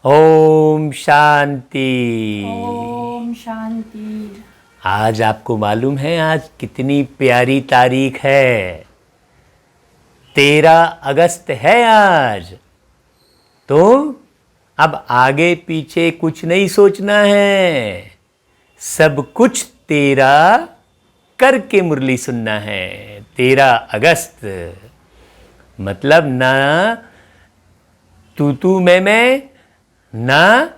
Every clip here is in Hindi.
ओम शांति। ओम शांति। आज आपको मालूम है आज कितनी प्यारी तारीख है? 13 अगस्त है आज। तो अब आगे पीछे कुछ नहीं सोचना है, सब कुछ तेरा करके मुरली सुनना है। 13 अगस्त मतलब ना तू मैं ना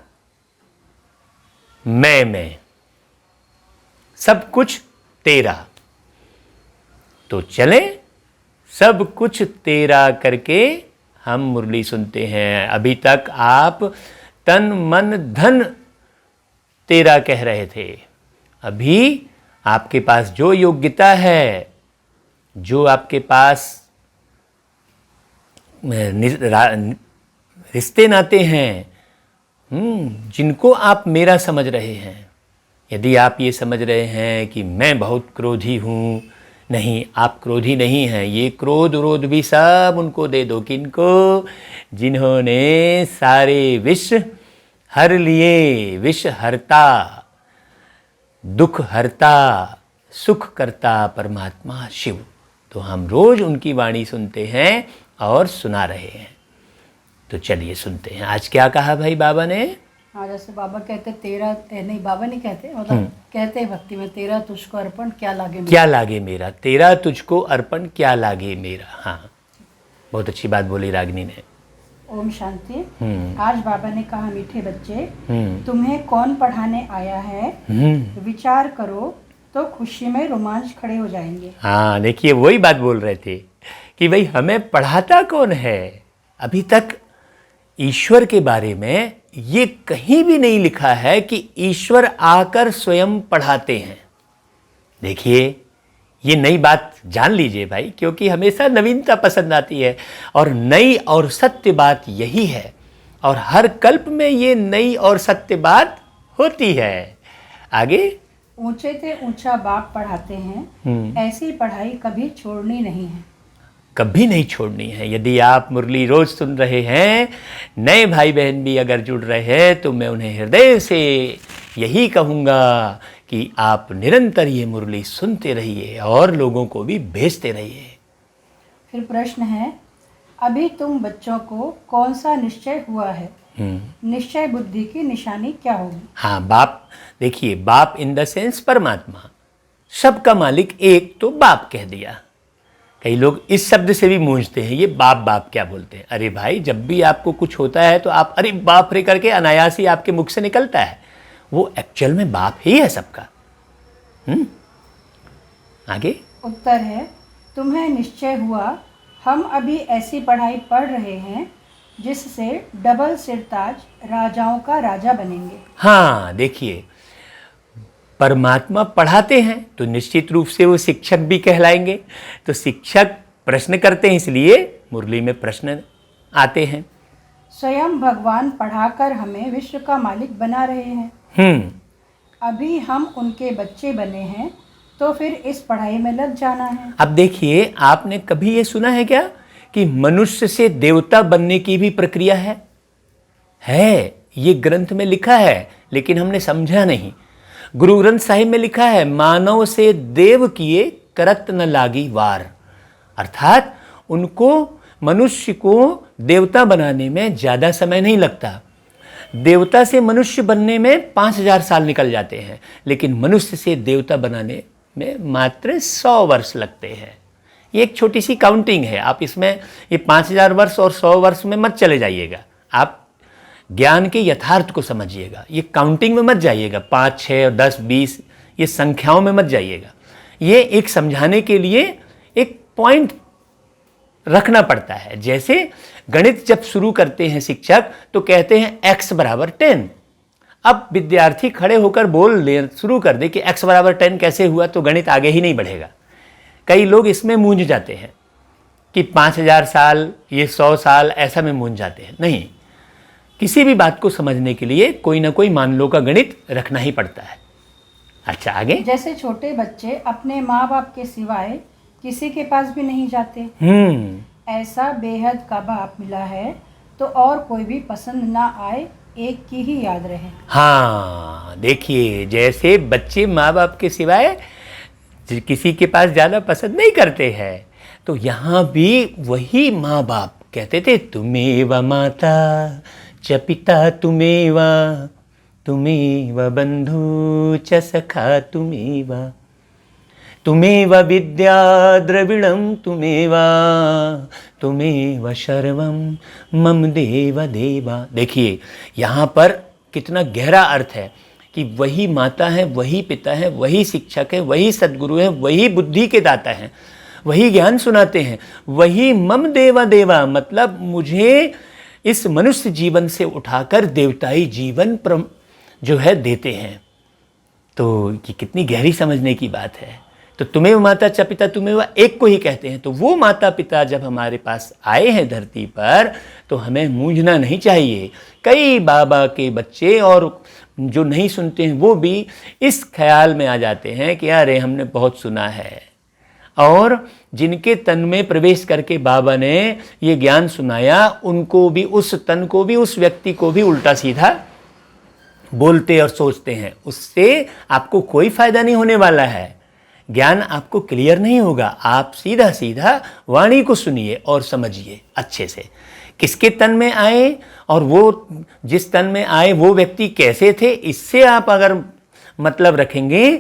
मैं, सब कुछ तेरा। तो चले सब कुछ तेरा करके हम मुरली सुनते हैं। अभी तक आप तन मन धन तेरा कह रहे थे। अभी आपके पास जो योग्यता है, जो आपके पास रिश्ते नाते हैं, जिनको आप मेरा समझ रहे हैं, यदि आप ये समझ रहे हैं कि मैं बहुत क्रोधी हूँ, नहीं, आप क्रोधी नहीं हैं। ये क्रोध विरोध भी सब उनको दे दो। किनको? जिन्होंने सारे विश्व हर लिए। विश्व हरता, दुख हरता, सुख करता परमात्मा शिव। तो हम रोज उनकी वाणी सुनते हैं और सुना रहे हैं। तो चलिए सुनते हैं आज क्या कहा भाई बाबा ने। हाँ, जैसे बाबा कहते तेरा नहीं, बाबा नहीं कहते, मतलब कहते भक्ति में तेरा तुझको अर्पण क्या लागे मेरा। क्या लागे मेरा, तेरा तुझको अर्पण क्या लागे मेरा। हाँ, बहुत अच्छी बात बोली रागिनी ने। ओम शांति। आज बाबा ने कहा, मीठे बच्चे, तुम्हें कौन पढ़ाने आया है, विचार करो तो खुशी में रोमांच खड़े हो जाएंगे। हाँ, देखिए वही बात बोल रहे थे कि भाई हमें पढ़ाता कौन है। अभी तक ईश्वर के बारे में ये कहीं भी नहीं लिखा है कि ईश्वर आकर स्वयं पढ़ाते हैं। देखिए, ये नई बात जान लीजिए भाई, क्योंकि हमेशा नवीनता पसंद आती है और नई और सत्य बात यही है। और हर कल्प में ये नई और सत्य बात होती है। आगे, ऊंचे से ऊंचा बाप पढ़ाते हैं, ऐसी पढ़ाई कभी छोड़नी नहीं है। कभी नहीं छोड़नी है। यदि आप मुरली रोज सुन रहे हैं, नए भाई बहन भी अगर जुड़ रहे हैं, तो मैं उन्हें हृदय से यही कहूँगा कि आप निरंतर ये मुरली सुनते रहिए और लोगों को भी भेजते रहिए। फिर प्रश्न है, अभी तुम बच्चों को कौन सा निश्चय हुआ है? निश्चय बुद्धि की निशानी क्या होगी? हाँ, बाप, देखिए बाप इन द सेंस परमात्मा, सबका मालिक एक, तो बाप कह दिया। कई लोग इस शब्द से भी मूंझते हैं, ये बाप बाप क्या बोलते हैं। अरे भाई, जब भी आपको कुछ होता है तो आप अरे बाप रे करके अनायास ही आपके मुख से निकलता है। वो एक्चुअल में बाप ही है सबका। आगे उत्तर है, तुम्हें निश्चय हुआ, हम अभी ऐसी पढ़ाई पढ़ रहे हैं जिससे डबल सिरताज राजाओं का राजा बनेंगे। हाँ, देखिए परमात्मा पढ़ाते हैं तो निश्चित रूप से वो शिक्षक भी कहलाएंगे। तो शिक्षक प्रश्न करते हैं, इसलिए मुरली में प्रश्न आते हैं। स्वयं भगवान पढ़ाकर हमें विश्व का मालिक बना रहे हैं। अभी हम उनके बच्चे बने हैं, तो फिर इस पढ़ाई में लग जाना है। अब देखिए, आपने कभी ये सुना है क्या कि मनुष्य से देवता बनने की भी प्रक्रिया है? ये ग्रंथ में लिखा है, लेकिन हमने समझा नहीं। गुरु ग्रंथ साहिब में लिखा है, मानव से देव किए करत न लागी वार। अर्थात उनको, मनुष्य को देवता बनाने में ज़्यादा समय नहीं लगता। देवता से मनुष्य बनने में 5000 साल निकल जाते हैं, लेकिन मनुष्य से देवता बनाने में मात्र 100 वर्ष लगते हैं। ये एक छोटी सी काउंटिंग है। आप इसमें ये 5000 वर्ष और 100 वर्ष में मत चले जाइएगा। आप ज्ञान के यथार्थ को समझिएगा। ये काउंटिंग में मत जाइएगा, 5, 6, 10, 20 ये संख्याओं में मत जाइएगा। ये एक समझाने के लिए एक पॉइंट रखना पड़ता है। जैसे गणित जब शुरू करते हैं शिक्षक, तो कहते हैं x बराबर 10। अब विद्यार्थी खड़े होकर बोल शुरू कर दे कि x बराबर 10 कैसे हुआ, तो गणित आगे ही नहीं बढ़ेगा। कई लोग इसमें मूंझ जाते हैं कि 5000 साल, ये 100 साल, ऐसा में मूंझ जाते हैं। नहीं, किसी भी बात को समझने के लिए कोई ना कोई मान लो का गणित रखना ही पड़ता है। अच्छा, आगे। जैसे छोटे बच्चे अपने माँ बाप के सिवाय किसी के पास भी नहीं जाते, ऐसा बेहद का बाप मिला है तो और कोई भी पसंद ना आए एक की ही याद रहे। हाँ, देखिए जैसे बच्चे माँ बाप के सिवाय किसी के पास जाना पसंद नहीं करते हैं, तो यहाँ भी वही माँ बाप कहते थे, तुमेव माता च पिता तुमेव, तुमेव बंधु च सखा तुमेव, तुमेव विद्या द्रविणं तुमेव, तुमेव सर्वं मम देव देवा। देखिए यहाँ पर कितना गहरा अर्थ है कि वही माता है, वही पिता है, वही शिक्षक है, वही सद्गुरु है, वही बुद्धि के दाता हैं, वही ज्ञान सुनाते हैं, वही मम देवा देवा, मतलब मुझे इस मनुष्य जीवन से उठाकर देवताई जीवन जो है देते हैं। तो ये कितनी गहरी समझने की बात है। तो तुम्हें माता च पिता तुम्हें वह एक को ही कहते हैं। तो वो माता पिता जब हमारे पास आए हैं धरती पर, तो हमें मूंझना नहीं चाहिए। कई बाबा के बच्चे और जो नहीं सुनते हैं वो भी इस ख्याल में आ जाते हैं कि अरे हमने बहुत सुना है, और जिनके तन में प्रवेश करके बाबा ने ये ज्ञान सुनाया, उनको भी, उस तन को भी, उस व्यक्ति को भी उल्टा सीधा बोलते और सोचते हैं। उससे आपको कोई फायदा नहीं होने वाला है, ज्ञान आपको क्लियर नहीं होगा। आप सीधा सीधा वाणी को सुनिए और समझिए अच्छे से, किसके तन में आए और वो जिस तन में आए वो व्यक्ति कैसे थे। इससे आप अगर मतलब रखेंगे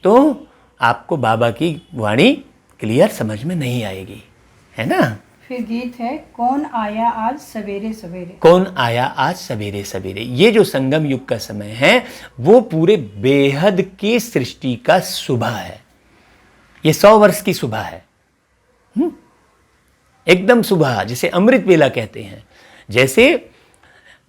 तो आपको बाबा की वाणी क्लियर समझ में नहीं आएगी, है ना। फिर गीत है, कौन आया आज सवेरे सवेरे। कौन आया आज सवेरे सवेरे। ये जो संगम युग का समय है वो पूरे बेहद की सृष्टि का सुबह है। ये 100 वर्ष की सुबह है, एकदम सुबह, जिसे अमृत वेला कहते हैं।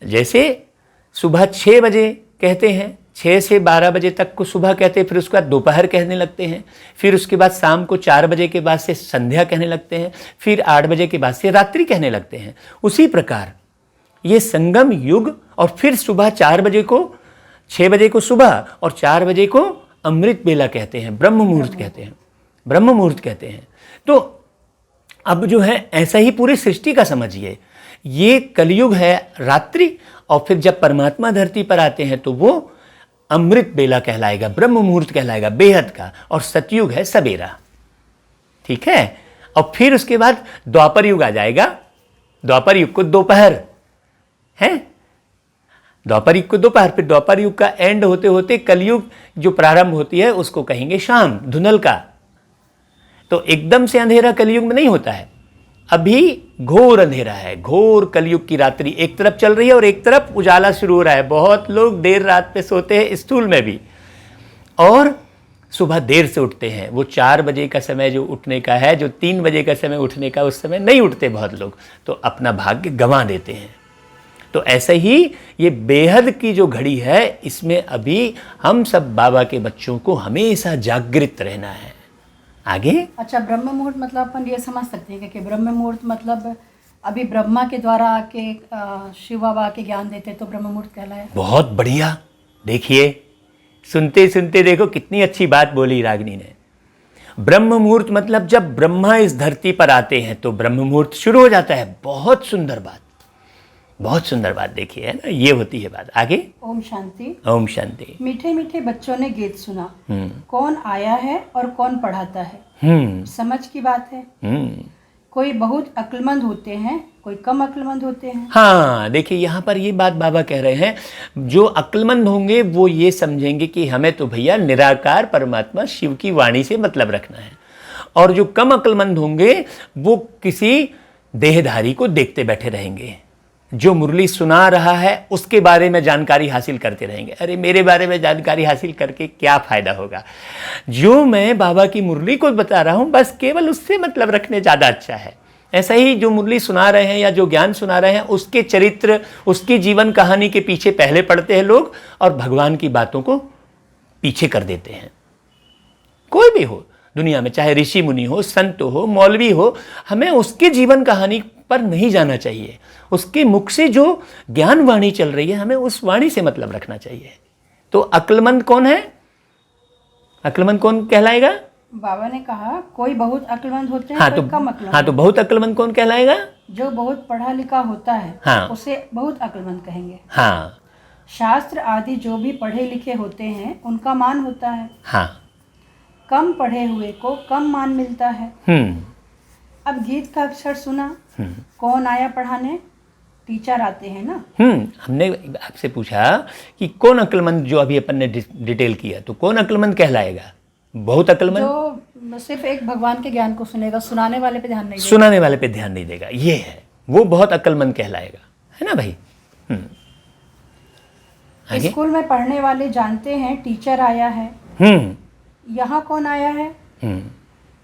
जैसे सुबह 6 बजे कहते हैं, 6 से 12 बजे तक को सुबह कहते हैं, फिर उसके बाद दोपहर कहने लगते हैं, फिर उसके बाद शाम को 4 बजे के बाद से संध्या कहने लगते हैं, फिर 8 बजे के बाद से रात्रि कहने लगते हैं। उसी प्रकार ये संगम युग, और फिर सुबह 4 बजे को, 6 बजे को सुबह और 4 बजे को अमृत बेला कहते हैं, ब्रह्म मुहूर्त कहते हैं, ब्रह्म मुहूर्त कहते हैं। तो अब जो है ऐसा ही पूरी सृष्टि का समझिए। ये कलयुग है रात्रि, और फिर जब परमात्मा धरती पर आते हैं तो वो अमृत बेला कहलाएगा, ब्रह्म मुहूर्त कहलाएगा बेहद का, और सतयुग है सवेरा, ठीक है। और फिर उसके बाद द्वापर युग आ जाएगा, द्वापर युग को दोपहर है, द्वापर युग को दोपहर, फिर द्वापर युग का एंड होते होते कलयुग जो प्रारंभ होती है उसको कहेंगे शाम, धुंधल का। तो एकदम से अंधेरा कलयुग में नहीं होता है, अभी घोर अंधेरा है, घोर कलयुग की रात्रि एक तरफ चल रही है और एक तरफ उजाला शुरू हो रहा है। बहुत लोग देर रात पे सोते हैं, स्टूल में भी, और सुबह देर से उठते हैं। वो 4 बजे का समय जो उठने का है, जो 3 बजे का समय उठने का, उस समय नहीं उठते बहुत लोग, तो अपना भाग्य गंवा देते हैं। तो ऐसे ही ये बेहद की जो घड़ी है, इसमें अभी हम सब बाबा के बच्चों को हमेशा जागृत रहना है। आगे अच्छा, ब्रह्म मुहूर्त मतलब अपन ये समझ सकते हैं कि ब्रह्म मुहूर्त मतलब अभी ब्रह्मा के द्वारा आके शिव बाबा के ज्ञान देते तो ब्रह्म मुहूर्त कहलाए। बहुत बढ़िया, देखिए सुनते सुनते देखो कितनी अच्छी बात बोली रागिनी ने। ब्रह्म मुहूर्त मतलब जब ब्रह्मा इस धरती पर आते हैं तो ब्रह्म मुहूर्त शुरू हो जाता है। बहुत सुंदर बात, बहुत सुंदर बात, देखिए है ना, ये होती है बात। आगे ओम शांति। ओम शांति। मीठे मीठे बच्चों ने गीत सुना, कौन आया है और कौन पढ़ाता है, समझ की बात है। कोई बहुत अक्लमंद होते हैं, कोई कम अक्लमंद होते हैं। हाँ, देखिए यहाँ पर ये बात बाबा कह रहे हैं, जो अक्लमंद होंगे वो ये समझेंगे कि हमें तो भैया निराकार परमात्मा शिव की वाणी से मतलब रखना है, और जो कम अक्लमंद होंगे वो किसी देहधारी को देखते बैठे रहेंगे, जो मुरली सुना रहा है उसके बारे में जानकारी हासिल करते रहेंगे। अरे मेरे बारे में जानकारी हासिल करके क्या फ़ायदा होगा, जो मैं बाबा की मुरली को बता रहा हूँ बस केवल उससे मतलब रखने ज़्यादा अच्छा है। ऐसा ही जो मुरली सुना रहे हैं या जो ज्ञान सुना रहे हैं, उसके चरित्र, उसकी जीवन कहानी के पीछे पहले पढ़ते हैं लोग, और भगवान की बातों को पीछे कर देते हैं। कोई भी हो दुनिया में, चाहे ऋषि मुनि हो, संत हो, मौलवी हो, हमें उसके जीवन कहानी पर नहीं जाना चाहिए। उसके मुख से जो ज्ञान वाणी चल रही है, हमें उस वाणी से मतलब रखना चाहिए। तो अक्लमंद कौन है, अक्लमंद कौन कहलाएगा? बाबा ने कहा कोई बहुत अक्लमंद होते हैं, कोई कम अक्लमंद। हाँ, तो बहुत अक्लमंद कौन कहलाएगा? जो बहुत पढ़ा लिखा होता है, हाँ, उसे बहुत अक्लमंद कहेंगे। हाँ, शास्त्र आदि जो भी पढ़े लिखे होते हैं उनका मान होता है। हाँ। कम पढ़े हुए को कम मान मिलता है। हम्म। अब गीत का अक्षर सुना, कौन आया पढ़ाने? टीचर आते हैं ना। हमने आपसे पूछा कि कौन अक्लमंद, जो अभी अपन ने डिटेल किया, तो कौन अक्लमंद कहलाएगा? बहुत अक्लमंद जो सिर्फ एक भगवान के ज्ञान को सुनेगा, सुनाने वाले पे ध्यान नहीं देगा। सुनाने वाले पे ध्यान नहीं देगा, ये है, वो बहुत अक्लमंद कहलाएगा, है ना भाई? आगे? स्कूल में पढ़ने वाले जानते हैं टीचर आया है। यहाँ कौन आया है?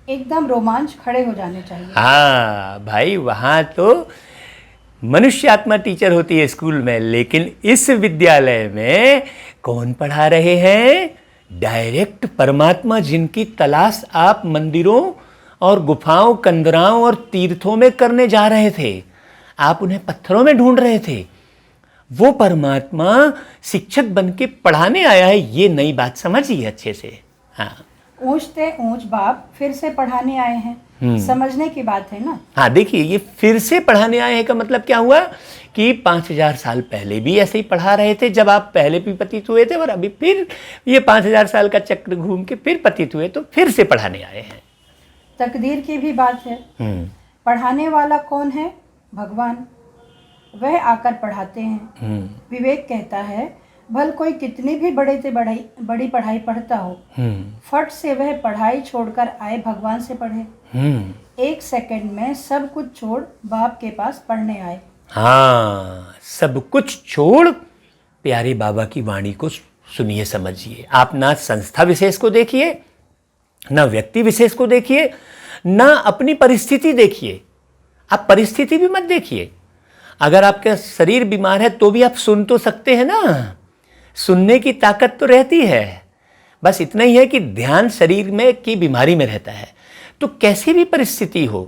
एकदम रोमांच खड़े हो जाने चाहिए। हाँ भाई, वहाँ तो मनुष्य आत्मा टीचर होती है स्कूल में, लेकिन इस विद्यालय में कौन पढ़ा रहे हैं? डायरेक्ट परमात्मा, जिनकी तलाश आप मंदिरों और गुफाओं, कंदराओं और तीर्थों में करने जा रहे थे, आप उन्हें पत्थरों में ढूंढ रहे थे। वो परमात्मा शिक्षक बन के पढ़ाने आया है, ये नई बात समझिए अच्छे से। हाँ, ऊंचते ऊंच बाप फिर से पढ़ाने आए हैं, समझने की बात है ना। हाँ, देखिए, ये फिर से पढ़ाने आए हैं का मतलब क्या हुआ कि 5000 साल पहले भी ऐसे ही पढ़ा रहे थे, जब आप पहले भी पतित हुए थे, और अभी फिर ये 5000 साल का चक्र घूम के फिर पतित हुए, तो फिर से पढ़ाने आए हैं। तकदीर की भी बात है। पढ़ाने वाला कौन है? भगवान। वह आकर पढ़ाते हैं। विवेक कहता है, भल कोई कितनी भी बड़ी पढ़ाई पढ़ता हो, फट से वह पढ़ाई छोड़कर आए भगवान से पढ़े। 1 सेकंड में सब कुछ छोड़ बाप के पास पढ़ने आए। हाँ, सब कुछ छोड़ प्यारे बाबा की वाणी को सुनिए, समझिए। आप ना संस्था विशेष को देखिए, ना व्यक्ति विशेष को देखिए, ना अपनी परिस्थिति देखिए। आप परिस्थिति भी मत देखिए। अगर आपका शरीर बीमार है तो भी आप सुन तो सकते हैं ना, सुनने की ताकत तो रहती है। बस इतना ही है कि ध्यान शरीर में की बीमारी में रहता है। तो कैसी भी परिस्थिति हो,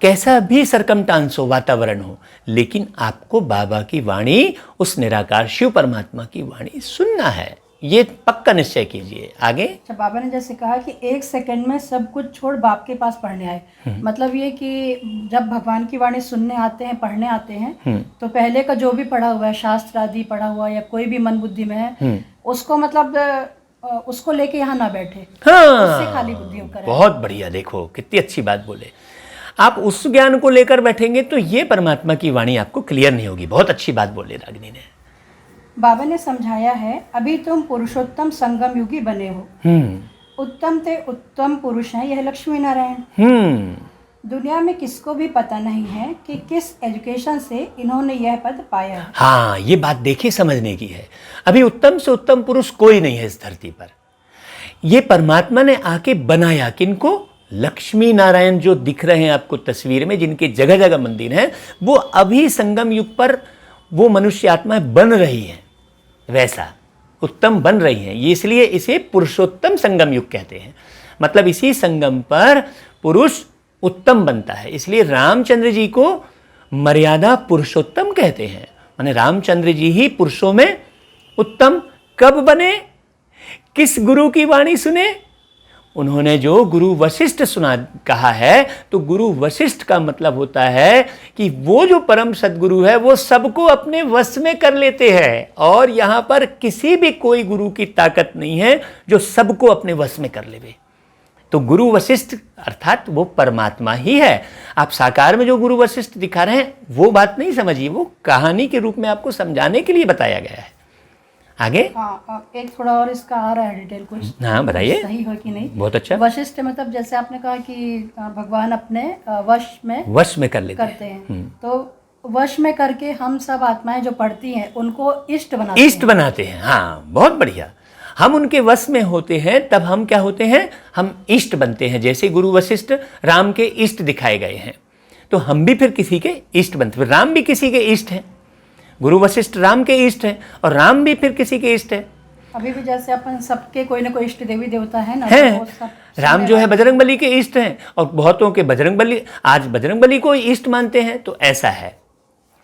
कैसा भी सरकमस्टांस हो, वातावरण हो, लेकिन आपको बाबा की वाणी, उस निराकार शिव परमात्मा की वाणी सुनना है, ये पक्का निश्चय कीजिए। आगे? अच्छा, बाबा ने जैसे कहा कि 1 सेकंड में सब कुछ छोड़ बाप के पास पढ़ने आए, मतलब ये कि जब भगवान की वाणी सुनने आते हैं, पढ़ने आते हैं, तो पहले का जो भी पढ़ा हुआ है, शास्त्र आदि पढ़ा हुआ या कोई भी मन बुद्धि में है, उसको मतलब उसको लेके यहाँ ना बैठे। हाँ, उससे खाली बुद्धि होकर। बहुत बढ़िया, देखो कितनी अच्छी बात बोले। आप उस ज्ञान को लेकर बैठेंगे तो ये परमात्मा की वाणी आपको क्लियर नहीं होगी। बहुत अच्छी बात बोले रागिनी ने। बाबा ने समझाया है, अभी तुम पुरुषोत्तम संगम युगी बने हो। उत्तम ते उत्तम पुरुष हैं यह लक्ष्मी नारायण। दुनिया में किसको भी पता नहीं है कि किस एजुकेशन से इन्होंने यह पद पाया। हाँ, ये बात देखिए, समझने की है। अभी उत्तम से उत्तम पुरुष कोई नहीं है इस धरती पर। ये परमात्मा ने आके बनाया किनको? लक्ष्मी नारायण जो दिख रहे हैं आपको तस्वीर में, जिनके जगह जगह मंदिर हैं, वो अभी संगम युग पर वो मनुष्य आत्माएं बन रही हैं, वैसा उत्तम बन रही हैं। ये इसलिए इसे पुरुषोत्तम संगम युग कहते हैं। मतलब इसी संगम पर पुरुष उत्तम बनता है, इसलिए रामचंद्र जी को मर्यादा पुरुषोत्तम कहते हैं। माने रामचंद्र जी ही पुरुषों में उत्तम कब बने? किस गुरु की वाणी सुने? उन्होंने जो गुरु वशिष्ठ सुना कहा है, तो गुरु वशिष्ठ का मतलब होता है कि वो जो परम सदगुरु है वो सबको अपने वश में कर लेते हैं, और यहाँ पर किसी भी कोई गुरु की ताकत नहीं है जो सबको अपने वश में कर लेवे। तो गुरु वशिष्ठ अर्थात वो परमात्मा ही है। आप साकार में जो गुरु वशिष्ठ दिखा रहे हैं वो बात नहीं समझिए, वो कहानी के रूप में आपको समझाने के लिए बताया गया है। आगे? हाँ, एक थोड़ा और इसका आ रहा है डिटेल कुछ। हाँ, बताइए। सही हो कि नहीं? बहुत अच्छा। वशिष्ठ मतलब जैसे आपने कहा कि भगवान अपने वश में करते हैं। तो वश में करके हम सब आत्माएं जो पढ़ती हैं उनको इष्ट बनाते हैं। हाँ, बहुत बढ़िया। हम उनके वश में होते हैं, तब हम क्या होते हैं? हम इष्ट बनते हैं। जैसे गुरु वशिष्ठ राम के इष्ट दिखाए गए हैं, तो हम भी फिर किसी के इष्ट बनते हैं। राम भी किसी के इष्ट हैं, गुरु वशिष्ठ राम के इष्ट हैं, और राम भी फिर किसी के इष्ट हैं। अभी भी जैसे अपन सबके कोई ना कोई इष्ट देवी देवता है ना, है। तो राम जो है बजरंगबली के इष्ट हैं, और बहुतों के बजरंगबली आज बजरंगबली को इष्ट मानते हैं। तो ऐसा है,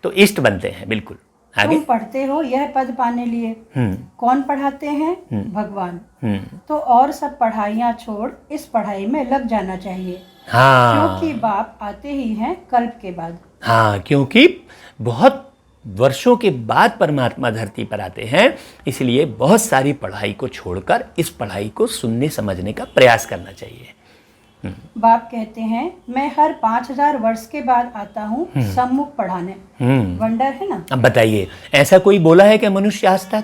तो इष्ट बनते हैं। बिल्कुल। आगे? तुम पढ़ते हो यह पद पाने लिए। कौन पढ़ाते हैं? भगवान। तो और सब पढ़ाइयाँ छोड़ इस पढ़ाई में लग जाना चाहिए। हाँ, क्योंकि बाप आते ही हैं कल्प के बाद। हाँ, क्योंकि बहुत वर्षों के बाद परमात्मा धरती पर आते हैं, इसलिए बहुत सारी पढ़ाई को छोड़कर इस पढ़ाई को सुनने समझने का प्रयास करना चाहिए। बाप कहते हैं मैं हर 5000 वर्ष के बाद आता हूँ सम्मुख पढ़ाने। वंडर है ना। अब बताइए, ऐसा कोई बोला है क्या मनुष्य आज तक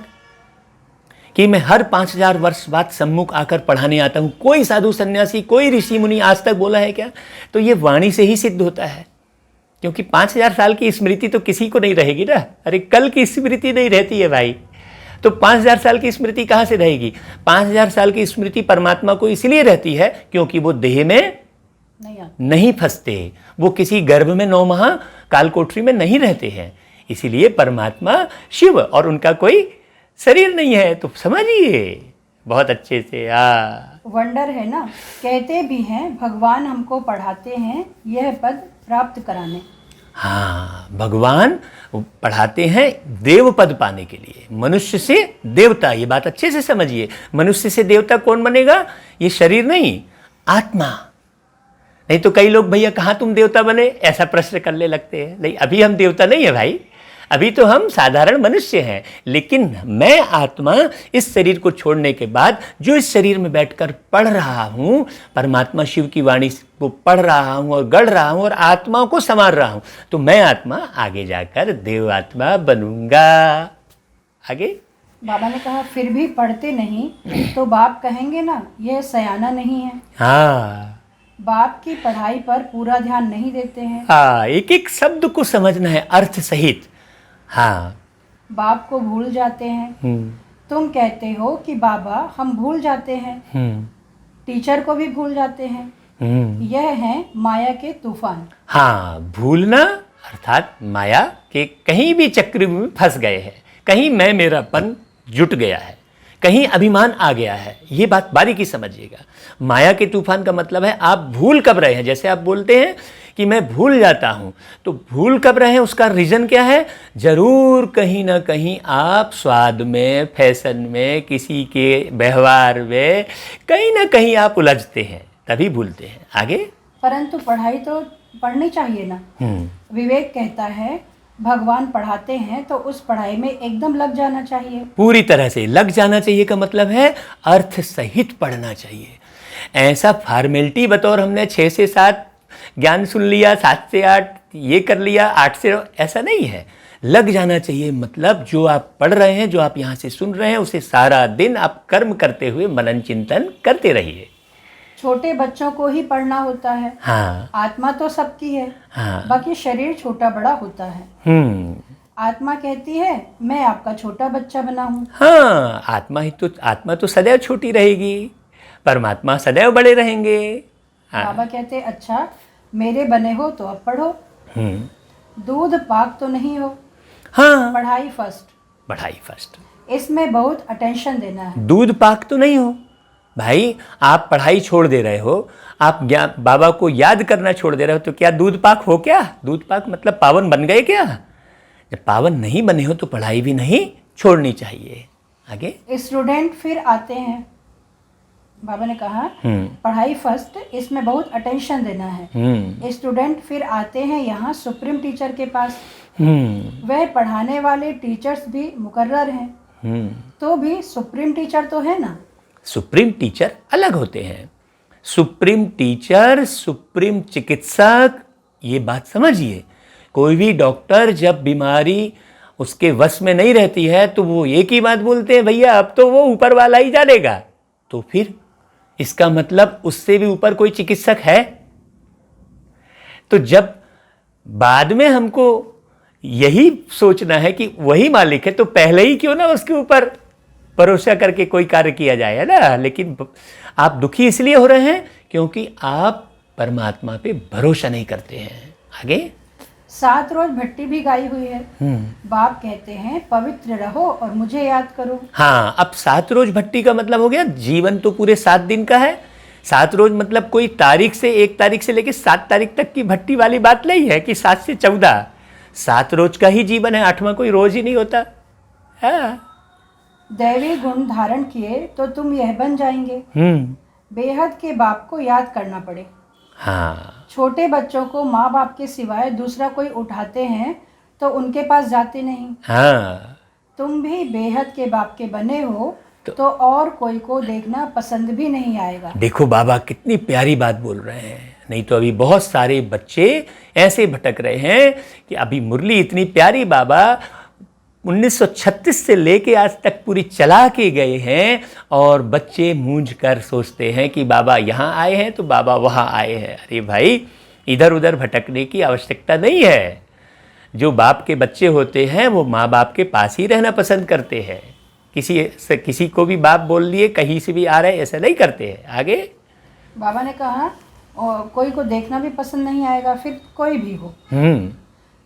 कि मैं हर 5000 वर्ष बाद सम्मुख आकर पढ़ाने आता हूँ? कोई साधु सन्यासी, कोई ऋषि मुनि आज तक बोला है क्या? तो ये वाणी से ही सिद्ध होता है, क्योंकि 5000 साल की स्मृति तो किसी को नहीं रहेगी ना। अरे कल की स्मृति नहीं रहती है भाई, तो 5000 साल की स्मृति कहाँ से रहेगी? 5000 साल की स्मृति परमात्मा को इसलिए रहती है क्योंकि वो देह में नहीं फंसते, वो किसी गर्भ में 9 माह कालकोठरी में नहीं रहते हैं। इसीलिए परमात्मा शिव और उनका कोई शरीर नहीं है। तो समझिए बहुत अच्छे से। वंडर है ना। कहते भी हैं भगवान हमको पढ़ाते हैं यह पद प्राप्त कराने। हाँ, भगवान पढ़ाते हैं देव पद पाने के लिए, मनुष्य से देवता। ये बात अच्छे से समझिए, मनुष्य से देवता कौन बनेगा? ये शरीर नहीं, आत्मा। नहीं तो कई लोग भैया कहाँ तुम देवता बने, ऐसा प्रश्न करने लगते हैं। नहीं, अभी हम देवता नहीं है भाई, अभी तो हम साधारण मनुष्य हैं। लेकिन मैं आत्मा इस शरीर को छोड़ने के बाद जो इस शरीर में बैठकर पढ़ रहा हूँ, परमात्मा शिव की वाणी को पढ़ रहा हूँ और गढ़ रहा हूँ और आत्मा को संवार रहा हूँ, तो मैं आत्मा आगे जाकर देव आत्मा बनूंगा। आगे बाबा ने कहा फिर भी पढ़ते नहीं तो बाप कहेंगे ना यह सयाना नहीं है। हाँ, बाप की पढ़ाई पर पूरा ध्यान नहीं देते हैं। हाँ, एक एक शब्द को समझना है अर्थ सहित। हाँ, बाप को भूल जाते हैं। तुम कहते हो कि बाबा हम भूल जाते हैं, टीचर को भी भूल जाते हैं। यह है माया के तूफान। हाँ, भूलना अर्थात माया के कहीं भी चक्र में फंस गए हैं, कहीं मैं मेरापन जुट गया है, कहीं अभिमान आ गया है। ये बात बारीकी समझिएगा। माया के तूफान का मतलब है आप भूल कब रहे हैं। जैसे आप बोलते हैं कि मैं भूल जाता हूँ, तो भूल कब रहे हैं उसका रीज़न क्या है? जरूर कहीं ना कहीं आप स्वाद में, फैशन में, किसी के व्यवहार में कहीं ना कहीं आप उलझते हैं, तभी भूलते हैं। आगे, परंतु पढ़ाई तो पढ़नी चाहिए ना। विवेक कहता है भगवान पढ़ाते हैं तो उस पढ़ाई में एकदम लग जाना चाहिए। पूरी तरह से लग जाना चाहिए का मतलब है अर्थ सहित पढ़ना चाहिए। ऐसा फॉर्मेलिटी बतौर हमने 6 से 7 ज्ञान सुन लिया, 7 से 8 ये कर लिया, 8 से, ऐसा नहीं है। लग जाना चाहिए मतलब जो आप पढ़ रहे हैं, जो आप यहाँ से सुन रहे हैं, उसे सारा दिन आप कर्म करते हुए मनन चिंतन करते रहिए। छोटे बच्चों को ही पढ़ना होता है। हाँ, आत्मा तो सबकी है। हाँ, बाकी शरीर छोटा बड़ा होता है। आत्मा कहती है मैं आपका छोटा बच्चा बना हूँ। हाँ, आत्मा तो सदैव छोटी रहेगी, परमात्मा सदैव बड़े रहेंगे। हाँ। बाबा कहते अच्छा मेरे बने हो तो अब पढ़ो। दूध पाक तो नहीं हो। हाँ, पढ़ाई फर्स्ट। पढ़ाई फर्स्ट, इसमें बहुत अटेंशन देना है। दूध पाक तो नहीं हो भाई, आप पढ़ाई छोड़ दे रहे हो, आप बाबा को याद करना छोड़ दे रहे हो, तो क्या दूध पाक हो? क्या दूध पाक मतलब पावन बन गए क्या? जब पावन नहीं बने हो तो पढ़ाई भी नहीं छोड़नी चाहिए। आगे, स्टूडेंट फिर आते हैं। बाबा ने कहा पढ़ाई फर्स्ट, इसमें बहुत अटेंशन देना है। स्टूडेंट फिर आते हैं यहाँ सुप्रीम टीचर के पास। वह पढ़ाने वाले टीचर्स भी मुकर्रर हैं, तो भी सुप्रीम टीचर तो है ना। सुप्रीम टीचर अलग होते हैं। सुप्रीम टीचर, सुप्रीम चिकित्सक, ये बात समझिए। कोई भी डॉक्टर जब बीमारी उसके वश में नहीं रहती है तो वो एक ही बात बोलते हैं, भैया अब तो वो ऊपर वाला ही जानेगा। तो फिर इसका मतलब उससे भी ऊपर कोई चिकित्सक है? तो जब बाद में हमको यही सोचना है कि वही मालिक है, तो पहले ही क्यों ना उसके ऊपर भरोसा करके कोई कार्य किया जाए, है ना। लेकिन आप दुखी इसलिए हो रहे हैं क्योंकि आप परमात्मा पे भरोसा नहीं करते हैं। आगे, 7 रोज भट्टी भी गाई हुई है। बाप कहते हैं पवित्र रहो और मुझे याद करो। हाँ, अब 7 रोज भट्टी का मतलब हो गया जीवन तो पूरे 7 दिन का है। 7 रोज मतलब कोई तारीख से 1 तारीख से लेकर 7 तारीख तक की भट्टी वाली बात नहीं है कि 7 से 14। 7 रोज का ही जीवन है, 8वां कोई रोज ही नहीं होता। हाँ, दैवी गुण धारण किए तो तुम यह बन जाएंगे। बेहद के बाप को याद करना पड़े। हाँ, छोटे बच्चों को माँ बाप के सिवाय दूसरा कोई उठाते हैं तो उनके पास जाते नहीं। हाँ, तुम भी बेहद के बाप के बने हो तो और कोई को देखना पसंद भी नहीं आएगा। देखो बाबा कितनी प्यारी बात बोल रहे हैं। नहीं तो अभी बहुत सारे बच्चे ऐसे भटक रहे हैं कि अभी मुरली इतनी प्यारी बाबा 1936 से लेके आज तक पूरी चला के गए हैं, और बच्चे मूंझ कर सोचते हैं कि बाबा यहाँ आए हैं तो बाबा वहाँ आए हैं। अरे भाई, इधर उधर भटकने की आवश्यकता नहीं है। जो बाप के बच्चे होते हैं वो माँ बाप के पास ही रहना पसंद करते हैं। किसी को भी बाप बोल लिए, कहीं से भी आ रहे, ऐसा नहीं करते हैं। आगे बाबा ने कहा कोई को देखना भी पसंद नहीं आएगा, फिर कोई भी हो।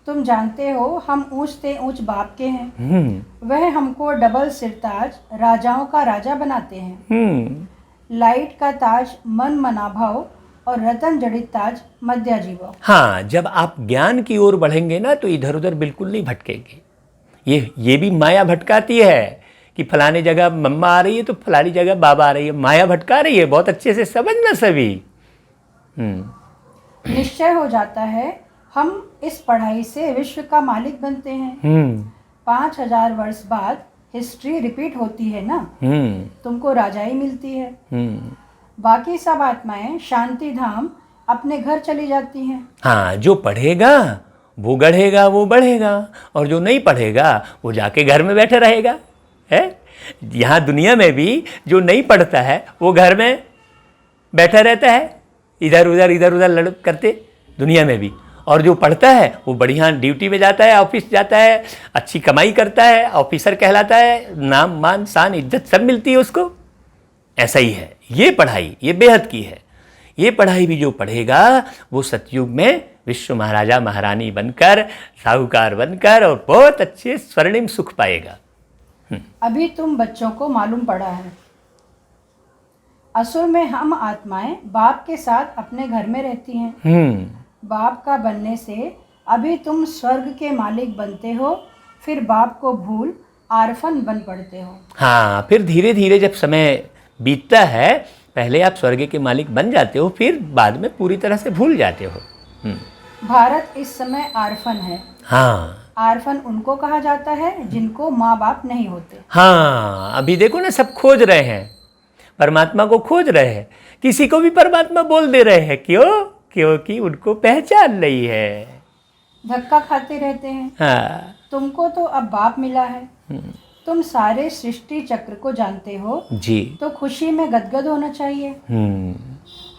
तुम जानते हो हम ऊंच से ऊंच बाप के हैं। वह हमको डबल सिरताज राजाओं का राजा बनाते हैं। लाइट का ताज मन मनाभाव और रतन जड़ित ताज मध्य जीवो। हाँ, जब आप ज्ञान की ओर बढ़ेंगे ना तो इधर उधर बिल्कुल नहीं भटकेंगे। ये भी माया भटकाती है कि फलाने जगह मम्मा आ रही है तो फलानी जगह बाबा आ रही है। माया भटका रही है, बहुत अच्छे से समझना सभी। निश्चय हो जाता है हम इस पढ़ाई से विश्व का मालिक बनते हैं। 5000 वर्ष बाद हिस्ट्री रिपीट होती है ना, तुमको राजाई मिलती है। बाकी सब आत्माएं शांति धाम अपने घर चली जाती हैं। हाँ, जो पढ़ेगा वो गढ़ेगा, वो बढ़ेगा, और जो नहीं पढ़ेगा वो जाके घर में बैठे रहेगा। है, यहाँ दुनिया में भी जो नहीं पढ़ता है वो घर में बैठा रहता है, इधर उधर लड़ करते दुनिया में भी। और जो पढ़ता है वो बढ़िया ड्यूटी में जाता है, ऑफिस जाता है, अच्छी कमाई करता है, ऑफिसर कहलाता है, नाम मान शान इज्जत सब मिलती है उसको। ऐसा ही है ये पढ़ाई, ये बेहद की है। ये पढ़ाई भी जो पढ़ेगा वो सतयुग में विश्व महाराजा महारानी बनकर, साहूकार बनकर और बहुत अच्छे स्वर्णिम सुख पाएगा। अभी तुम बच्चों को मालूम पड़ा है, असुर में हम आत्माएं बाप के साथ अपने घर में रहती हैं। बाप का बनने से अभी तुम स्वर्ग के मालिक बनते हो, फिर बाप को भूल आरफन बन पड़ते हो। हाँ, फिर धीरे धीरे जब समय बीतता है, पहले आप स्वर्ग के मालिक बन जाते हो, फिर बाद में पूरी तरह से भूल जाते हो। भारत इस समय आरफन है। हाँ, आरफन उनको कहा जाता है जिनको माँ बाप नहीं होते। हाँ, अभी देखो ना, सब खोज रहे हैं, परमात्मा को खोज रहे हैं, किसी को भी परमात्मा बोल दे रहे हैं। क्यों? क्योंकि उनको पहचान नहीं है, धक्का खाते रहते हैं। हाँ। तुमको तो अब बाप मिला है, तुम सारे सृष्टि चक्र को जानते हो जी, तो खुशी में गदगद होना चाहिए।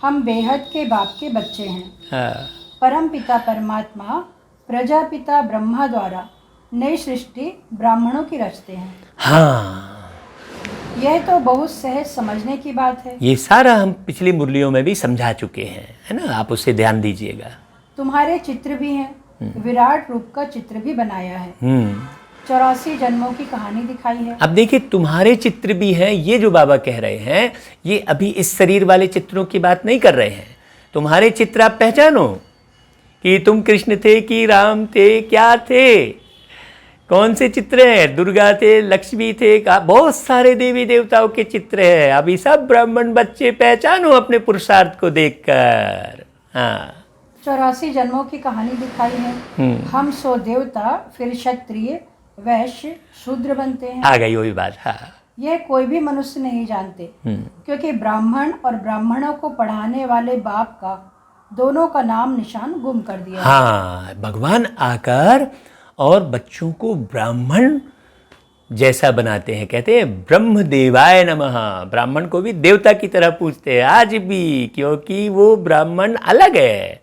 हम बेहद के बाप के बच्चे हैं। हाँ। परम पिता परमात्मा प्रजापिता ब्रह्मा द्वारा नई सृष्टि ब्राह्मणों की रचते हैं। हाँ, यह तो बहुत सहज समझने की बात है। ये सारा हम पिछली मुरलियों में भी समझा चुके हैं, है ना, आप उससे ध्यान दीजिएगा। तुम्हारे चित्र भी हैं, विराट रूप का चित्र भी बनाया है। 84 जन्मों की कहानी दिखाई है। अब देखिए, तुम्हारे चित्र भी हैं, ये जो बाबा कह रहे हैं, ये अभी इस शरीर वाले चित्रों की बात नहीं कर रहे हैं। तुम्हारे चित्र आप पहचानो कि तुम कृष्ण थे कि राम थे, क्या थे, कौन से चित्र हैं, दुर्गा थे, लक्ष्मी थे, बहुत सारे देवी देवताओं के चित्र हैं। अभी सब ब्राह्मण बच्चे पहचानो अपने पुरुषार्थ को देखकर। हाँ, 84 जन्मों की कहानी दिखाई है। हम सो देवता, फिर क्षत्रिय, वैश्य, शूद्र बनते हैं। आ गई वही बात। हाँ, यह कोई भी मनुष्य नहीं जानते, क्योंकि ब्राह्मण और ब्राह्मणों को पढ़ाने वाले बाप का दोनों का नाम निशान गुम कर दिया। हाँ, भगवान आकर और बच्चों को ब्राह्मण जैसा बनाते हैं। कहते हैं ब्रह्म देवाय नमः। ब्राह्मण को भी देवता की तरह पूजते हैं आज भी, क्योंकि वो ब्राह्मण अलग है।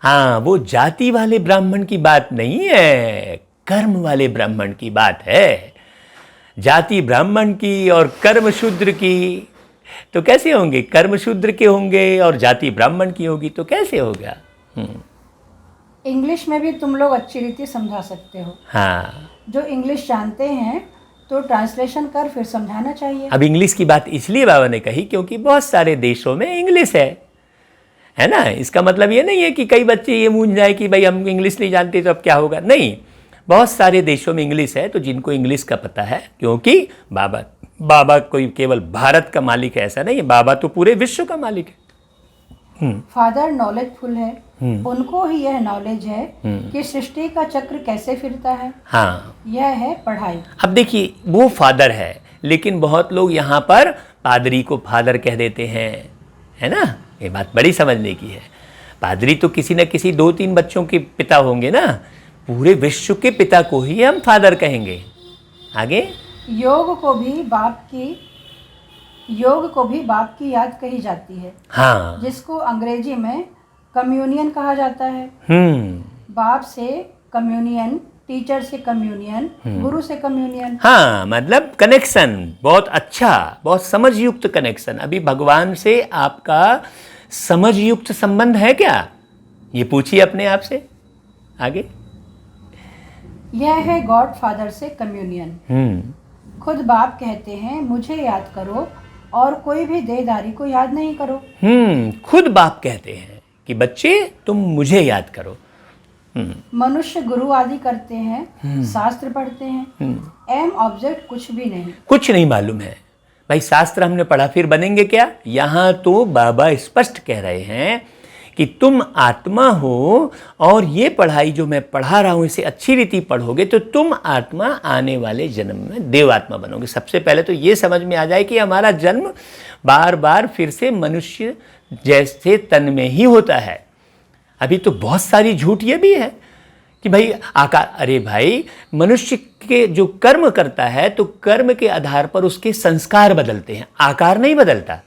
हाँ, वो जाति वाले ब्राह्मण की बात नहीं है, कर्म वाले ब्राह्मण की बात है। जाति ब्राह्मण की और कर्म शूद्र की, तो कैसे होंगे? कर्म शूद्र के होंगे और जाति ब्राह्मण की होगी, तो कैसे होगा? इंग्लिश में भी तुम लोग अच्छी रीति समझा सकते हो। हाँ, जो इंग्लिश जानते हैं तो ट्रांसलेशन कर फिर समझाना चाहिए। अब इंग्लिश की बात इसलिए बाबा ने कही क्योंकि बहुत सारे देशों में इंग्लिश है ना। इसका मतलब ये नहीं है कि कई बच्चे ये मूंझ जाए कि भाई हम इंग्लिश नहीं जानते तो अब क्या होगा। नहीं, बहुत सारे देशों में इंग्लिश है, तो जिनको इंग्लिश का पता है, क्योंकि बाबा कोई केवल भारत का मालिक है ऐसा नहीं है, बाबा तो पूरे विश्व का मालिक है। फादर नॉलेजफुल है, उनको ही यह नॉलेज है कि सृष्टि का चक्र कैसे फिरता है। हाँ, यह है पढ़ाई। अब देखिए वो फादर है, लेकिन बहुत लोग यहाँ पर पादरी को फादर कह देते हैं, है ना। ये बात बड़ी समझने की है। पादरी तो किसी न किसी 2-3 बच्चों के पिता होंगे ना, पूरे विश्व के पिता को ही हम फादर कहेंगे। आगे, योग को भी बाप की याद कही जाती है, हाँ, जिसको अंग्रेजी में कम्युनियन कहा जाता है। बाप से कम्युनियन, टीचर से कम्युनियन, गुरु से कम्युनियन। हाँ, मतलब कनेक्शन बहुत अच्छा, बहुत समझयुक्त कनेक्शन। अभी भगवान से आपका समझयुक्त संबंध है क्या, ये पूछिए अपने आप से। आगे, यह है गॉड फादर से कम्युनियन। खुद बाप कहते हैं मुझे याद करो और कोई भी देहधारी को याद नहीं करो। खुद बाप कहते हैं कि बच्चे तुम मुझे याद करो। मनुष्य गुरु आदि करते हैं, शास्त्र पढ़ते हैं, एम ऑब्जेक्ट कुछ भी नहीं, कुछ नहीं मालूम है। भाई शास्त्र हमने पढ़ा, फिर बनेंगे क्या। यहाँ तो बाबा स्पष्ट कह रहे हैं कि तुम आत्मा हो और ये पढ़ाई जो मैं पढ़ा रहा हूँ इसे अच्छी रीति पढ़ोगे तो तुम आत्मा आने वाले जन्म में देव आत्मा बनोगे। सबसे पहले तो ये समझ में आ जाए कि हमारा जन्म बार बार फिर से मनुष्य जैसे तन में ही होता है। अभी तो बहुत सारी झूठ ये भी है कि भाई आकार, अरे भाई मनुष्य के जो कर्म करता है तो कर्म के आधार पर उसके संस्कार बदलते हैं, आकार नहीं बदलता।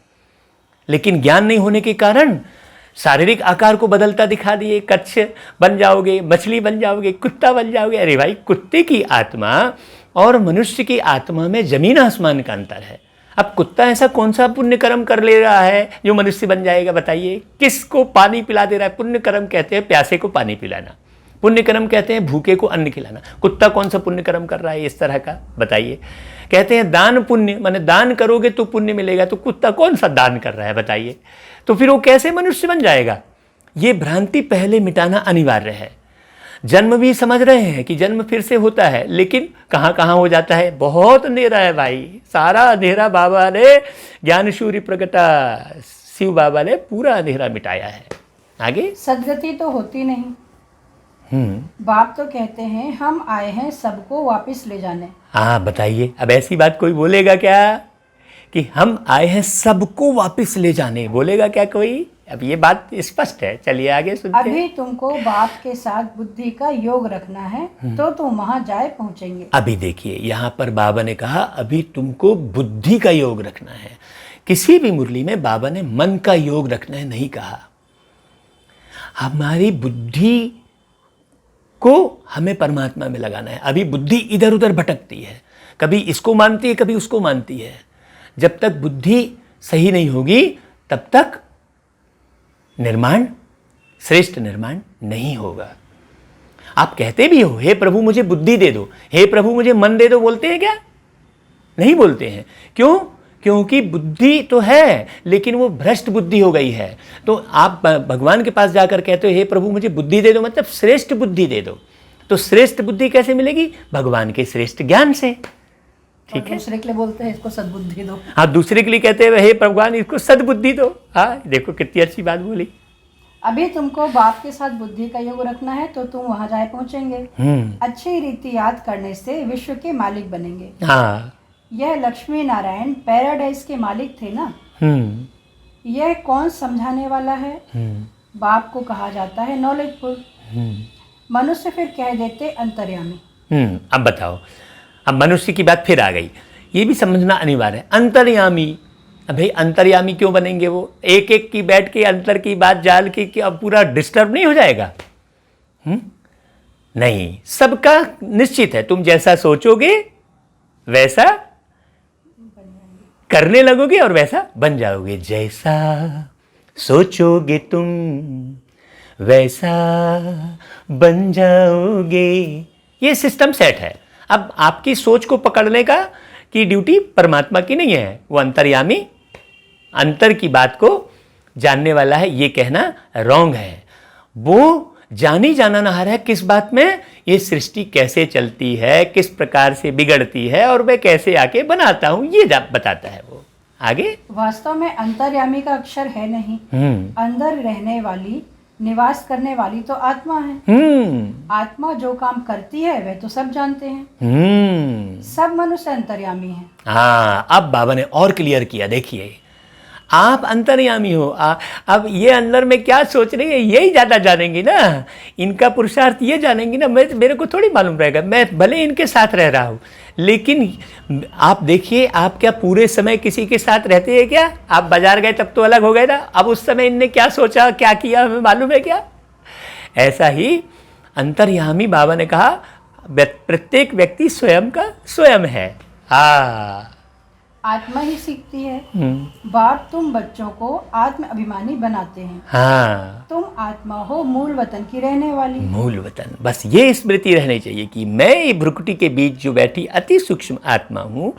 लेकिन ज्ञान नहीं होने के कारण शारीरिक आकार को बदलता दिखा दिए, कच्छ बन जाओगे, मछली बन जाओगे, कुत्ता बन जाओगे। अरे भाई कुत्ते की आत्मा और मनुष्य की आत्मा में जमीन आसमान का अंतर है। अब कुत्ता ऐसा कौन सा पुण्य कर्म कर ले रहा है जो मनुष्य बन जाएगा, बताइए। किसको पानी पिला दे रहा है? पुण्य कर्म कहते हैं प्यासे को पानी पिलाना, पुण्य कर्म कहते हैं भूखे को अन्न खिलाना। कुत्ता कौन सा पुण्य कर्म कर रहा है इस तरह का, बताइए। कहते हैं दान पुण्य, माने दान करोगे तो पुण्य मिलेगा, तो कुत्ता कौन सा दान कर रहा है, बताइए। तो फिर वो कैसे मनुष्य बन जाएगा? ये भ्रांति पहले मिटाना अनिवार्य है। जन्म भी समझ रहे हैं कि जन्म फिर से होता है, लेकिन कहाँ कहाँ हो जाता है, बहुत अंधेरा है भाई। सारा अंधेरा बाबा ने, ज्ञान सूर्य प्रगटा शिव बाबा ने पूरा अंधेरा मिटाया है। आगे, सदगति तो होती नहीं। बाप तो कहते हैं हम आए हैं सबको वापस ले जाने। हाँ बताइए, अब ऐसी बात कोई बोलेगा क्या कि हम आए हैं सबको वापस ले जाने, बोलेगा क्या कोई? अब ये बात स्पष्ट है। चलिए आगे सुनते हैं। अभी तुमको बाप के साथ बुद्धि का योग रखना है तो तुम वहां जाए पहुंचेंगे। अभी देखिए यहाँ पर बाबा ने कहा अभी तुमको बुद्धि का योग रखना है। किसी भी मुरली में बाबा ने मन का योग रखना है नहीं कहा। हमारी बुद्धि को हमें परमात्मा में लगाना है। अभी बुद्धि इधर उधर भटकती है, कभी इसको मानती है कभी उसको मानती है। जब तक बुद्धि सही नहीं होगी तब तक निर्माण, श्रेष्ठ निर्माण नहीं होगा। आप कहते भी हो हे प्रभु मुझे बुद्धि दे दो, हे प्रभु मुझे मन दे दो, बोलते हैं क्या? नहीं बोलते हैं। क्यों? क्योंकि बुद्धि तो है लेकिन वो भ्रष्ट बुद्धि हो गई है। तो आप भगवान के पास जाकर कहते हो हे प्रभु मुझे बुद्धि दे दो, मतलब श्रेष्ठ बुद्धि दे दो। तो श्रेष्ठ बुद्धि कैसे मिलेगी? भगवान के श्रेष्ठ ज्ञान से। ठीक है। दूसरे के लिए बोलते हैं इसको सद्बुद्धि दो। हाँ, दूसरे के लिए कहते हैं हे भगवान इसको सद्बुद्धि दो। हाँ देखो कितनी अच्छी बात बोली। अभी तुमको बाप के साथ बुद्धि का योग रखना है तो तुम वहां जाए पहुंचेंगे। अच्छी रीति याद करने से विश्व के मालिक बनेंगे। हाँ, यह लक्ष्मी नारायण पैराडाइज के मालिक थे ना। यह कौन समझाने वाला है? बाप को कहा जाता है नॉलेजफुल। मनुष्य फिर कह देते अंतर्यामी। अब बताओ, अब मनुष्य की बात फिर आ गई। ये भी समझना अनिवार्य है। अंतर्यामी, अब भाई अंतर्यामी क्यों बनेंगे? वो एक एक की बैठ के अंतर की बात जाल की कि अब पूरा डिस्टर्ब नहीं हो जाएगा? नहीं, सबका निश्चित है। तुम जैसा सोचोगे वैसा करने लगोगे और वैसा बन जाओगे। जैसा सोचोगे तुम वैसा बन जाओगे। ये सिस्टम सेट है। अब आपकी सोच को पकड़ने का की ड्यूटी परमात्मा की नहीं है, वो अंतर्यामी अंतर की बात को जानने वाला है। ये कहना रॉन्ग है। वो जानी जाना नहार है किस बात में? ये सृष्टि कैसे चलती है, किस प्रकार से बिगड़ती है और मैं कैसे आके बनाता हूं, ये बताता है वो। आगे। वास्तव में अंतर्यामी का अक्षर है नहीं, अंदर रहने वाली, निवास करने वाली तो आत्मा है। आत्मा जो काम करती है वह तो सब जानते हैं। सब मनुष्य अंतर्यामी है। हाँ, अब बाबा ने और क्लियर किया। देखिए, आप अंतर्यामी हो। अब ये अंदर में क्या सोच रही है यही ज़्यादा जानेंगी ना, इनका पुरुषार्थ ये जानेंगी ना। मेरे को थोड़ी मालूम रहेगा, मैं भले इनके साथ रह रहा हूँ, लेकिन आप देखिए, आप क्या पूरे समय किसी के साथ रहते हैं क्या? आप बाजार गए तब तो अलग हो गए ना, अब उस समय इनने क्या सोचा क्या किया हमें मालूम है क्या? ऐसा ही अंतर्यामी बाबा ने कहा प्रत्येक व्यक्ति स्वयं का स्वयं है। हाँ, आत्मा ही सीखती है। बाप तुम बच्चों को आत्म अभिमानी बनाते हैं। हाँ, तुम आत्मा हो मूल वतन की रहने वाली। मूल वतन, बस ये स्मृति रहनी चाहिए कि मैं ये भ्रुकुटी के बीच जो बैठी अति सूक्ष्म आत्मा हूँ,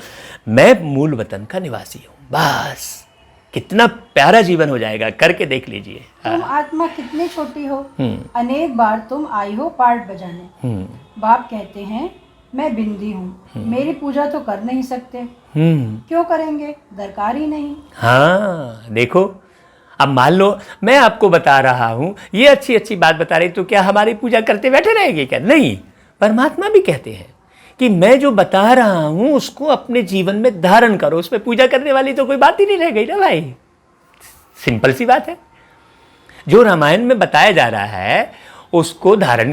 मैं मूल वतन का निवासी हूँ। बस कितना प्यारा जीवन हो जाएगा, करके देख लीजिए। तुम आत्मा कितनी छोटी हो, अनेक बार तुम आई हो पार्ट बजाने। बाप कहते हैं मैं बिंदी हूँ, मेरी पूजा तो कर नहीं सकते। क्यों करेंगे, दरकार ही नहीं। हाँ, देखो, अब मान लो मैं आपको बता रहा हूँ, ये अच्छी अच्छी बात बता रही, तो क्या हमारी पूजा करते बैठे रहेंगे क्या? नहीं। परमात्मा भी कहते हैं कि मैं जो बता रहा हूँ उसको अपने जीवन में धारण करो, उसमें पूजा करने वाली तो कोई बात ही नहीं रह गई ना भाई। सिंपल सी बात है। जो रामायण में बताया जा रहा है उसको धारण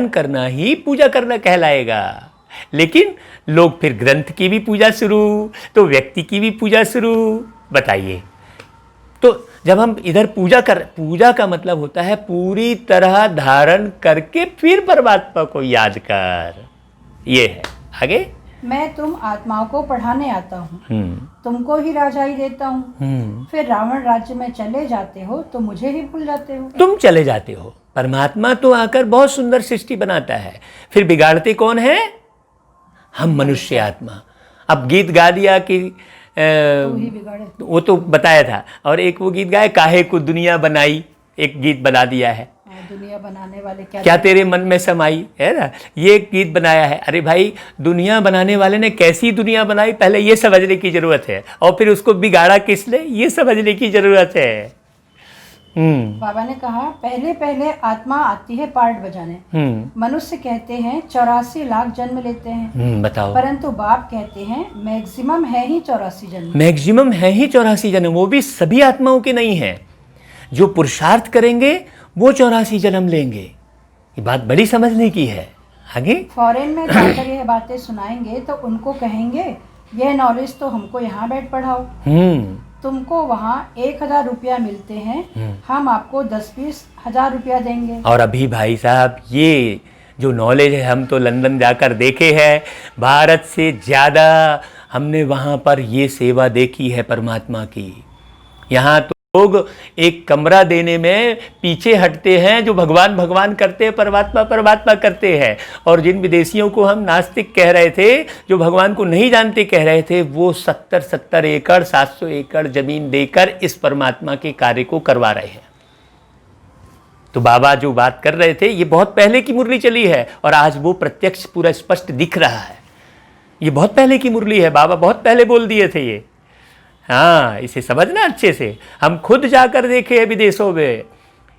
करना ही पूजा करना कहलाएगा। लेकिन लोग फिर ग्रंथ की भी पूजा शुरू, तो व्यक्ति की भी पूजा शुरू। बताइए, तो जब हम इधर पूजा का मतलब होता है पूरी तरह धारण करके फिर परमात्मा को याद कर। ये है। आगे, मैं तुम आत्माओं को पढ़ाने आता हूँ, तुमको ही राजाई देता हूँ। फिर रावण राज्य में चले जाते हो तो मुझे ही भूल जाते हो। तुम चले जाते हो, परमात्मा तो आकर बहुत सुंदर सृष्टि बनाता है, फिर बिगाड़ते कौन है? हम मनुष्य आत्मा। अब गीत गा दिया कि वो तो बताया था, और एक वो गीत गाया काहे को दुनिया बनाई, एक गीत बना दिया है, दुनिया बनाने वाले क्या तेरे मन में समाई, है ना, ये एक गीत बनाया है। अरे भाई, दुनिया बनाने वाले ने कैसी दुनिया बनाई पहले ये समझने की जरूरत है, और फिर उसको बिगाड़ा किसने ये समझने की जरूरत है। बाबा ने कहा पहले पहले आत्मा आती है पार्ट बजाने। मनुष्य कहते हैं 84 लाख जन्म लेते हैं। बताओ, परंतु बाप कहते हैं मैक्सिमम है ही 84 जन्म। मैक्सिमम है ही 84 जन्म, वो भी सभी आत्माओं के नहीं है। जो पुरुषार्थ करेंगे वो 84 जन्म लेंगे। ये बात बड़ी समझने की है। आगे, फॉरेन में जाकर यह बातें सुनाएंगे तो उनको कहेंगे यह नॉलेज तो हमको यहाँ बैठ पढ़ाओ। तुमको वहाँ 1000 रुपया मिलते हैं, हम आपको 10-20 हजार रुपया देंगे। और अभी भाई साहब, ये जो नॉलेज है हम तो लंदन जाकर देखे हैं, भारत से ज़्यादा हमने वहाँ पर ये सेवा देखी है परमात्मा की। यहाँ तो लोग एक कमरा देने में पीछे हटते हैं, जो भगवान भगवान करते हैं, परमात्मा परमात्मा करते हैं। और जिन विदेशियों को हम नास्तिक कह रहे थे, जो भगवान को नहीं जानते कह रहे थे, वो 70-70 एकड़ 700 एकड़ जमीन देकर इस परमात्मा के कार्य को करवा रहे हैं। तो बाबा जो बात कर रहे थे ये बहुत पहले की मुरली चली है, और आज वो प्रत्यक्ष पूरा स्पष्ट दिख रहा है। ये बहुत पहले की मुरली है, बाबा बहुत पहले बोल दिए थे ये। हाँ, इसे समझना अच्छे से। हम खुद जाकर देखे हैं विदेशों में,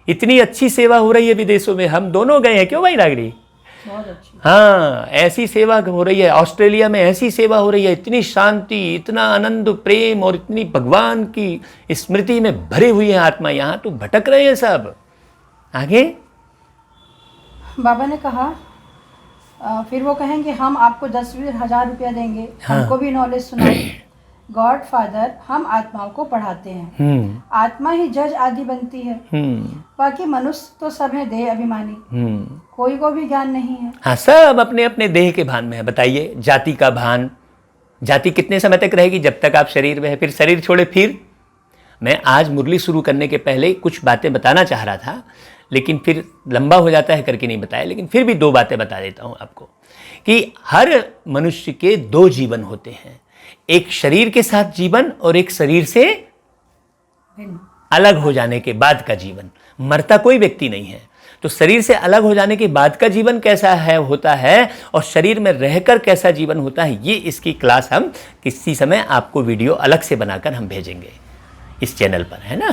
इतनी अच्छी सेवा हो रही है विदेशों में। हम दोनों गए हैं, क्यों भाई नागरी? बहुत अच्छी। हाँ, ऐसी सेवा हो रही है। ऑस्ट्रेलिया में ऐसी सेवा हो रही है, इतनी शांति, इतना आनंद, प्रेम और इतनी भगवान की स्मृति में भरी हुई है आत्मा। यहाँ तो भटक रहे हैं सब। आगे, बाबा ने कहा फिर वो कहेंगे हम आपको 10-20 हजार रुपया देंगे। हमको भी नॉलेज सुनाओ। गॉड फादर हम आत्माओं को पढ़ाते हैं। आत्मा ही जज आदि बनती है। बाकी मनुष्य तो सब है देह अभिमानी, कोई को भी ज्ञान नहीं है। हाँ, सब अपने अपने देह के भान में है। बताइए, जाति का भान, जाति कितने समय तक रहेगी? जब तक आप शरीर में है, फिर शरीर छोड़े फिर। मैं आज मुरली शुरू करने के पहले कुछ बातें बताना चाह रहा था, लेकिन फिर लंबा हो जाता है करके नहीं बताया, लेकिन फिर भी 2 बातें बता देता हूँ आपको कि हर मनुष्य के 2 जीवन होते हैं, एक शरीर के साथ जीवन और एक शरीर से अलग हो जाने के बाद का जीवन। मरता कोई व्यक्ति नहीं है। तो शरीर से अलग हो जाने के बाद का जीवन कैसा है होता है और शरीर में रहकर कैसा जीवन होता है, ये इसकी क्लास हम किसी समय आपको वीडियो अलग से बनाकर हम भेजेंगे इस चैनल पर, है ना।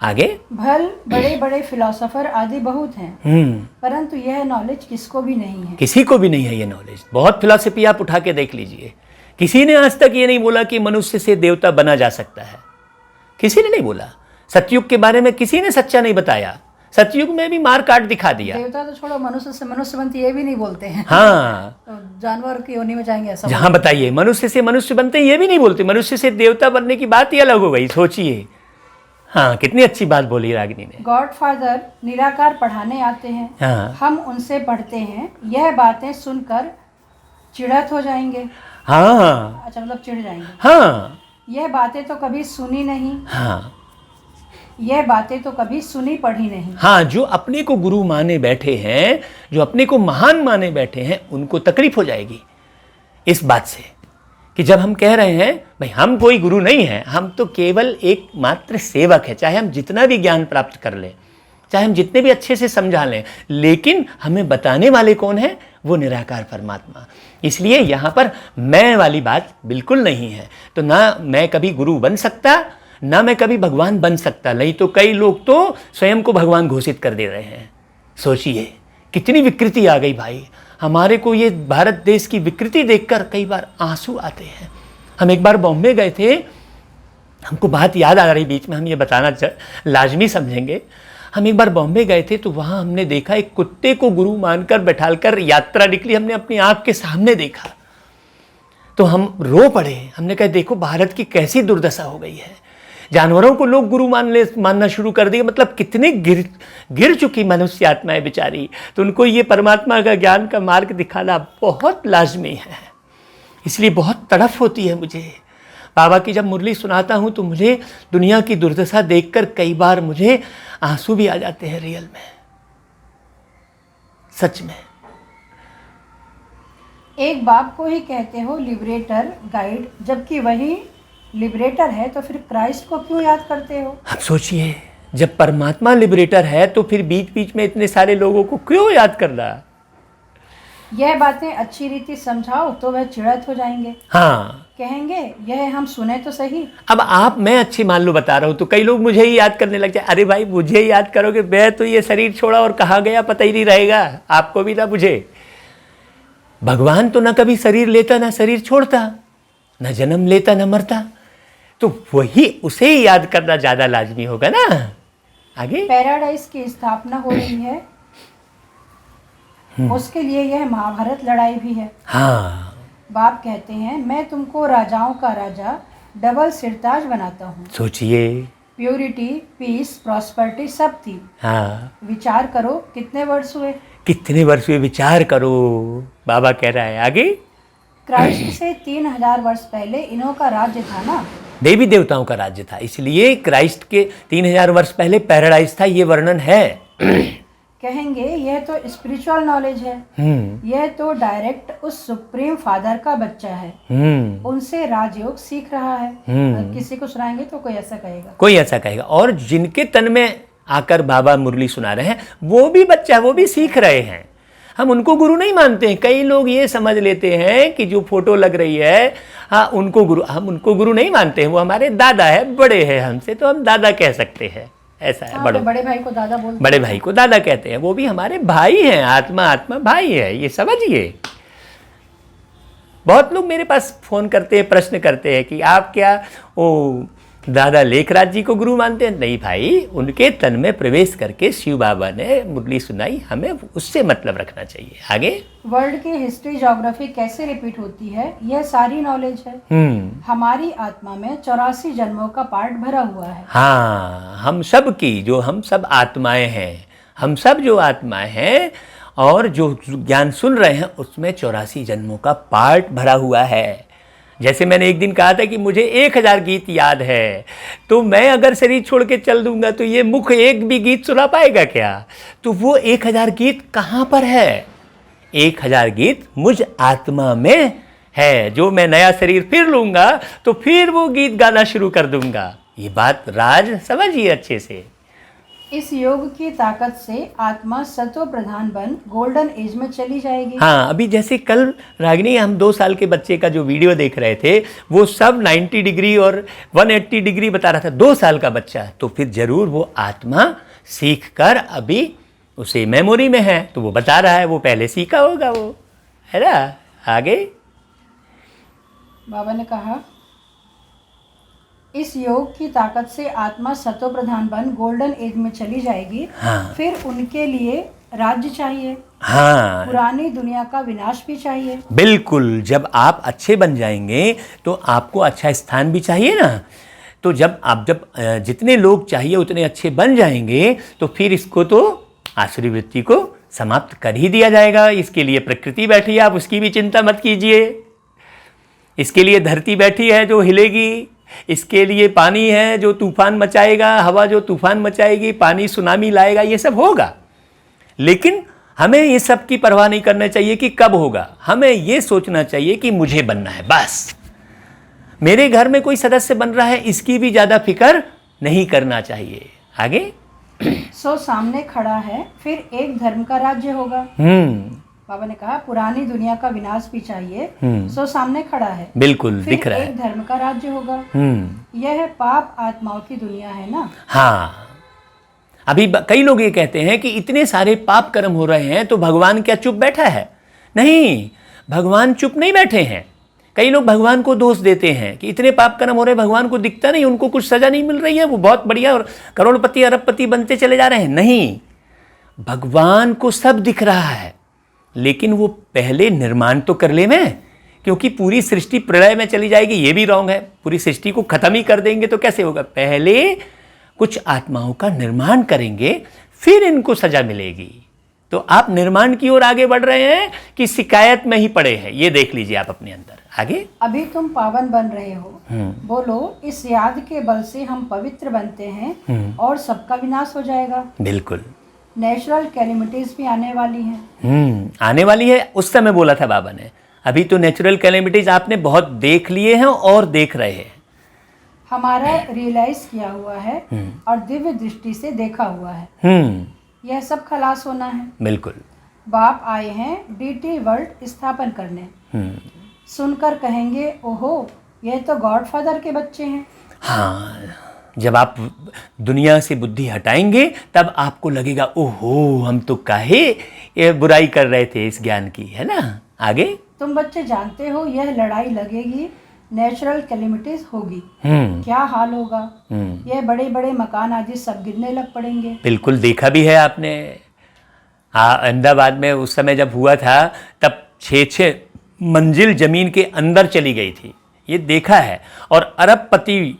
आगे भल बड़े बड़े फिलोसोफर आदि बहुत हैं, परंतु यह नॉलेज किसको भी नहीं है। किसी को भी नहीं है ये नॉलेज। बहुत फिलॉसफी आप उठा के देख लीजिए, किसी ने आज तक ये नहीं बोला कि मनुष्य से देवता बना जा सकता है, किसी ने नहीं बोला। सतयुग के बारे में किसी ने सच्चा नहीं बताया, सतयुग में भी मार काट दिखा दिया। देवता तो छोड़ो, मनुष्य से मनुष्य बनते ये भी नहीं बोलते हैं। हाँ, तो जानवर की योनि में जाएंगे ऐसा। जहां बताइए मनुष्य से मनुष्य बनते ये भी नहीं बोलते, मनुष्य से देवता बनने की बात ही अलग हो गई, सोचिए। हाँ, कितनी अच्छी बात बोली रागिनी ने। गॉडफादर निराकार पढ़ाने आते हैं, हाँ। हम उनसे पढ़ते हैं, यह बातें सुनकर चिढ़त हो जाएंगे। हाँ अच्छा, मतलब चिढ़ जाएंगे। हाँ यह बातें तो कभी सुनी नहीं, हाँ यह बातें तो कभी सुनी पढ़ी नहीं। हाँ, जो अपने को गुरु माने बैठे हैं, जो अपने को महान माने बैठे हैं, उनको तकलीफ हो जाएगी इस बात से कि जब हम कह रहे हैं भाई हम कोई गुरु नहीं है, हम तो केवल एक मात्र सेवक है, चाहे हम जितना भी ज्ञान प्राप्त कर लें, चाहे हम जितने भी अच्छे से समझा लें, लेकिन हमें बताने वाले कौन है? वो निराकार परमात्मा। इसलिए यहाँ पर मैं वाली बात बिल्कुल नहीं है। तो ना मैं कभी गुरु बन सकता, ना मैं कभी भगवान बन सकता। नहीं तो कई लोग तो स्वयं को भगवान घोषित कर दे रहे हैं। सोचिए कितनी विकृति आ गई भाई। हमारे को ये भारत देश की विकृति देखकर कई बार आंसू आते हैं। हम एक बार बॉम्बे गए थे, हमको बात याद आ रही बीच में, हम ये बताना लाजमी समझेंगे। हम एक बार बॉम्बे गए थे तो वहाँ हमने देखा एक कुत्ते को गुरु मानकर बैठालकर यात्रा निकली, हमने अपनी आँख के सामने देखा तो हम रो पड़े। हमने कहा देखो भारत की कैसी दुर्दशा हो गई है, जानवरों को लोग गुरु मानना शुरू कर दिए। मतलब कितने गिर चुकी मनुष्य आत्माएं बेचारी, तो उनको ये परमात्मा का ज्ञान का मार्ग दिखाना बहुत लाजमी है। इसलिए बहुत तड़फ होती है मुझे। बाबा की जब मुरली सुनाता हूँ तो मुझे दुनिया की दुर्दशा देखकर कई बार मुझे आंसू भी आ जाते हैं, रियल में, सच में। एक बाप को ही कहते हो लिबरेटर गाइड, जबकि वही लिबरेटर है, तो फिर क्राइस्ट को क्यों याद करते हो? अब सोचिए, जब परमात्मा लिबरेटर है तो फिर बीच बीच में इतने सारे लोगों को क्यों याद करना? यह बातें अच्छी रीति समझाओ तो वह चिढ़त हो जाएंगे। हाँ, कहेंगे यह हम सुने तो सही। अब आप, मैं अच्छी मान लो बता रहा हूँ तो कई लोग मुझे ही याद करने लग जाए। अरे भाई मुझे याद करोगे, मैं तो ये शरीर छोड़ा और कहाँ गया पता ही नहीं रहेगा आपको भी ना मुझे। भगवान तो ना कभी शरीर लेता ना शरीर छोड़ता, ना जन्म लेता ना मरता, तो वही उसे ही याद करना ज्यादा लाजमी होगा ना। आगे पैराडाइज की स्थापना हो रही है, उसके लिए यह महाभारत लड़ाई भी है। हाँ, बाप कहते हैं मैं तुमको राजाओं का राजा डबल सिरताज बनाता हूँ। सोचिए, प्योरिटी, पीस, प्रॉस्पेरिटी सब थी। हाँ, विचार करो कितने वर्ष हुए, कितने वर्ष हुए, विचार करो। बाबा कह रहा है आगे, क्राइस्ट से 3000 वर्ष पहले इन्हों का राज्य था ना, देवी देवताओं का राज्य था। इसलिए क्राइस्ट के 3000 वर्ष पहले पैराडाइज था, ये वर्णन है। कहेंगे यह तो स्पिरिचुअल नॉलेज है, यह तो डायरेक्ट उस सुप्रीम फादर का बच्चा है, उनसे राजयोग सीख रहा है। किसी को सुनाएंगे तो कोई ऐसा कहेगा, कोई ऐसा कहेगा। और जिनके तन में आकर बाबा मुरली सुना रहे हैं वो भी बच्चा, वो भी सीख रहे हैं। हम उनको गुरु नहीं मानते हैं। कई लोग ये समझ लेते हैं कि जो फोटो लग रही है, हाँ उनको गुरु, हम उनको गुरु नहीं मानते हैं। वो हमारे दादा है, बड़े हैं हमसे, तो हम दादा कह सकते हैं, ऐसा है। बड़े भाई को दादा बोलते हैं, बड़े भाई को दादा कहते हैं, वो भी हमारे भाई हैं, आत्मा आत्मा भाई है, ये समझिए। बहुत लोग मेरे पास फोन करते हैं, प्रश्न करते हैं कि आप क्या वो दादा लेखराज जी को गुरु मानते हैं? नहीं भाई, उनके तन में प्रवेश करके शिव बाबा ने मुरली सुनाई, हमें उससे मतलब रखना चाहिए। आगे, वर्ल्ड की हिस्ट्री ज्योग्राफी कैसे रिपीट होती है, यह सारी नॉलेज है। हमारी आत्मा में 84 जन्मों का पार्ट भरा हुआ है। हाँ, हम सब की, जो हम सब आत्माएं हैं, हम सब जो आत्माएं हैं और जो ज्ञान सुन रहे हैं, उसमें 84 जन्मों का पार्ट भरा हुआ है। जैसे मैंने एक दिन कहा था कि मुझे 1000 गीत याद है, तो मैं अगर शरीर छोड़ के चल दूंगा तो ये मुख एक भी गीत सुना पाएगा क्या? तो वो 1000 गीत कहाँ पर है? 1000 गीत मुझ आत्मा में है। जो मैं नया शरीर फिर लूंगा तो फिर वो गीत गाना शुरू कर दूंगा। ये बात राज समझिए अच्छे से। इस योग की ताकत से आत्मा सत्व प्रधान बन गोल्डन एज में चली जाएगी। हाँ, अभी जैसे कल रागिनी हम 2 साल के बच्चे का जो वीडियो देख रहे थे वो सब 90 डिग्री और 180 डिग्री बता रहा था, 2 साल का बच्चा है, तो फिर जरूर वो आत्मा सीख कर अभी उसे मेमोरी में है, तो वो बता रहा है, वो पहले सीखा होगा, वो है ना। आगे बाबा ने कहा इस योग की ताकत से आत्मा सत्व प्रधान बन गोल्डन एज में चली जाएगी। हाँ। फिर उनके लिए राज्य चाहिए। हाँ, पुरानी दुनिया का विनाश भी चाहिए। बिल्कुल। जब आप अच्छे बन जाएंगे तो आपको अच्छा स्थान भी चाहिए ना। तो जब जितने लोग चाहिए उतने अच्छे बन जाएंगे तो फिर इसको तो आसुरी वृत्ति को समाप्त कर ही दिया जाएगा। इसके लिए प्रकृति बैठी है, आप उसकी भी चिंता मत कीजिए। इसके लिए धरती बैठी है जो हिलेगी, इसके लिए पानी है जो तूफान मचाएगा, हवा जो तूफान मचाएगी, पानी सुनामी लाएगा, ये सब होगा। लेकिन हमें ये सब की परवाह नहीं करना चाहिए कि कब होगा। हमें ये सोचना चाहिए कि मुझे बनना है, बस। मेरे घर में कोई सदस्य बन रहा है इसकी भी ज्यादा फिक्र नहीं करना चाहिए। आगे सो सामने खड़ा है, फिर एक धर्म का राज्य होगा। बाबा ने कहा पुरानी दुनिया का विनाश भी चाहिए। सो सामने खड़ा है, बिल्कुल फिर दिख रहा एक है। धर्म का राज्य होगा। यह पाप आत्माओं की दुनिया है ना। हाँ, अभी कई लोग ये कहते हैं कि इतने सारे पाप कर्म हो रहे हैं तो भगवान क्या चुप बैठा है? नहीं, भगवान चुप नहीं बैठे हैं। कई लोग भगवान को दोष देते हैं कि इतने पाप कर्म हो रहे हैं, भगवान को दिखता नहीं, उनको कुछ सजा नहीं मिल रही है, वो बहुत बढ़िया और करोड़पति अरबपति बनते चले जा रहे हैं। नहीं, भगवान को सब दिख रहा है, लेकिन वो पहले निर्माण तो कर ले में, क्योंकि पूरी सृष्टि प्रलय में चली जाएगी, ये भी रॉन्ग है। पूरी सृष्टि को खत्म ही कर देंगे तो कैसे होगा? पहले कुछ आत्माओं का निर्माण करेंगे, फिर इनको सजा मिलेगी। तो आप निर्माण की ओर आगे बढ़ रहे हैं कि शिकायत में ही पड़े हैं, ये देख लीजिए आप अपने अंदर। आगे अभी तुम पावन बन रहे हो। बोलो इस याद के बल से हम पवित्र बनते हैं और सबका विनाश हो जाएगा। बिल्कुल। नेचुरल कैलेमिटीज भी आने वाली हैं। आने वाली है, उस समय बोला था बाबा ने। अभी तो नेचुरल कैलेमिटीज आपने बहुत देख लिए हैं और देख रहे हैं। हमारा रियलाइज किया हुआ है और दिव्य दृष्टि से देखा हुआ है। यह सब खलास होना है। बिल्कुल। बाप आए हैं डीटी वर्ल्ड स्थापन करने। सुनकर कहेंगे ओहो, ये तो गॉडफादर के बच्चे हैं। हाँ, जब आप दुनिया से बुद्धि हटाएंगे तब आपको लगेगा ओहो, हम तो काहे ये बुराई कर रहे थे इस ज्ञान की, है ना। आगे तुम बच्चे जानते हो यह लड़ाई लगेगी, नेचुरल कैलेमिटीज होगी। क्या हाल होगा? यह बड़े बड़े मकान आदि सब गिरने लग पड़ेंगे। बिल्कुल, देखा भी है आपने। हाँ, अहमदाबाद में उस समय जब हुआ था तब 6-6 मंजिल जमीन के अंदर चली गई थी, ये देखा है। और अरबपति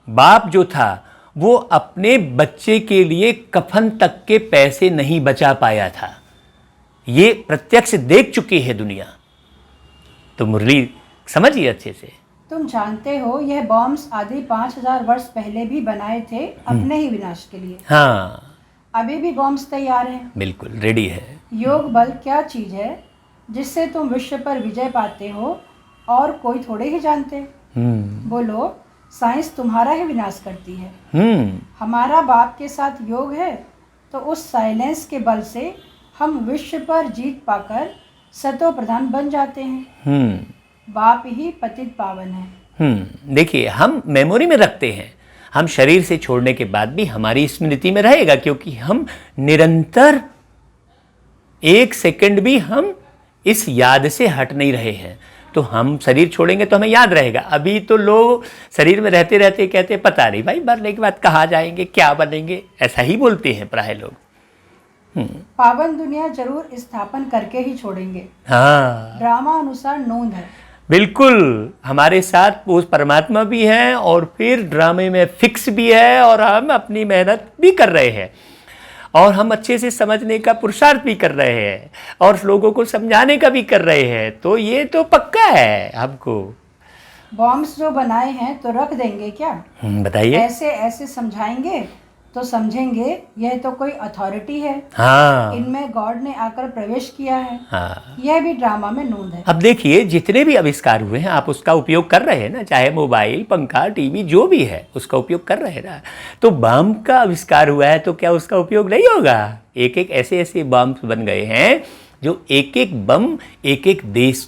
बाप जो था वो अपने बच्चे के लिए कफन तक के पैसे नहीं बचा पाया था, ये प्रत्यक्ष देख चुकी है दुनिया। तो मुरली समझिए अच्छे से। तुम जानते हो यह बॉम्ब्स आदि 5000 वर्ष पहले भी बनाए थे अपने ही विनाश के लिए। हाँ, अभी भी बॉम्ब्स तैयार हैं। बिल्कुल रेडी है। योग बल क्या चीज है जिससे तुम विश्व पर विजय पाते हो और कोई थोड़े ही जानते। बोलो साइंस तुम्हारा ही विनाश करती है। हमारा बाप के साथ योग है तो उस साइलेंस के बल से हम विश्व पर जीत पाकर सतो प्रधान बन जाते हैं। बाप ही पतित पावन है। देखिए, हम मेमोरी में रखते हैं, हम शरीर से छोड़ने के बाद भी हमारी स्मृति में रहेगा, क्योंकि हम निरंतर 1 सेकंड भी हम इस याद से हट नहीं रहे हैं। तो हम शरीर छोड़ेंगे तो हमें याद रहेगा। अभी तो लोग शरीर में रहते रहते कहते हैं पता नहीं भाई मरने के बाद कहाँ जाएंगे, क्या बनेंगे, ऐसा ही बोलते हैं प्राय लोग। पावन दुनिया जरूर स्थापन करके ही छोड़ेंगे। हाँ, ड्रामा अनुसार नोंद है। बिल्कुल, हमारे साथ वो परमात्मा भी हैं और फिर ड्रामे में फिक्स भी है, और हम अपनी मेहनत भी कर रहे हैं और हम अच्छे से समझने का पुरुषार्थ भी कर रहे हैं और लोगों को समझाने का भी कर रहे हैं। तो ये तो पक्का है हमको। बॉम्ब्स जो बनाए हैं तो रख देंगे क्या? बताइए। ऐसे ऐसे समझाएंगे तो समझेंगे यह तो कोई अथॉरिटी है, हाँ इनमें गॉड ने आकर प्रवेश किया है। हाँ। यह भी ड्रामा में नूंद है। अब देखिए जितने भी आविष्कार हुए हैं आप उसका उपयोग कर रहे हैं ना, चाहे मोबाइल, पंखा, टीवी जो भी है उसका उपयोग कर रहे हैं ना। तो बम का आविष्कार हुआ है तो क्या उसका उपयोग नहीं होगा? एक एक ऐसे ऐसे बम बन गए हैं जो एक एक बम एक एक देश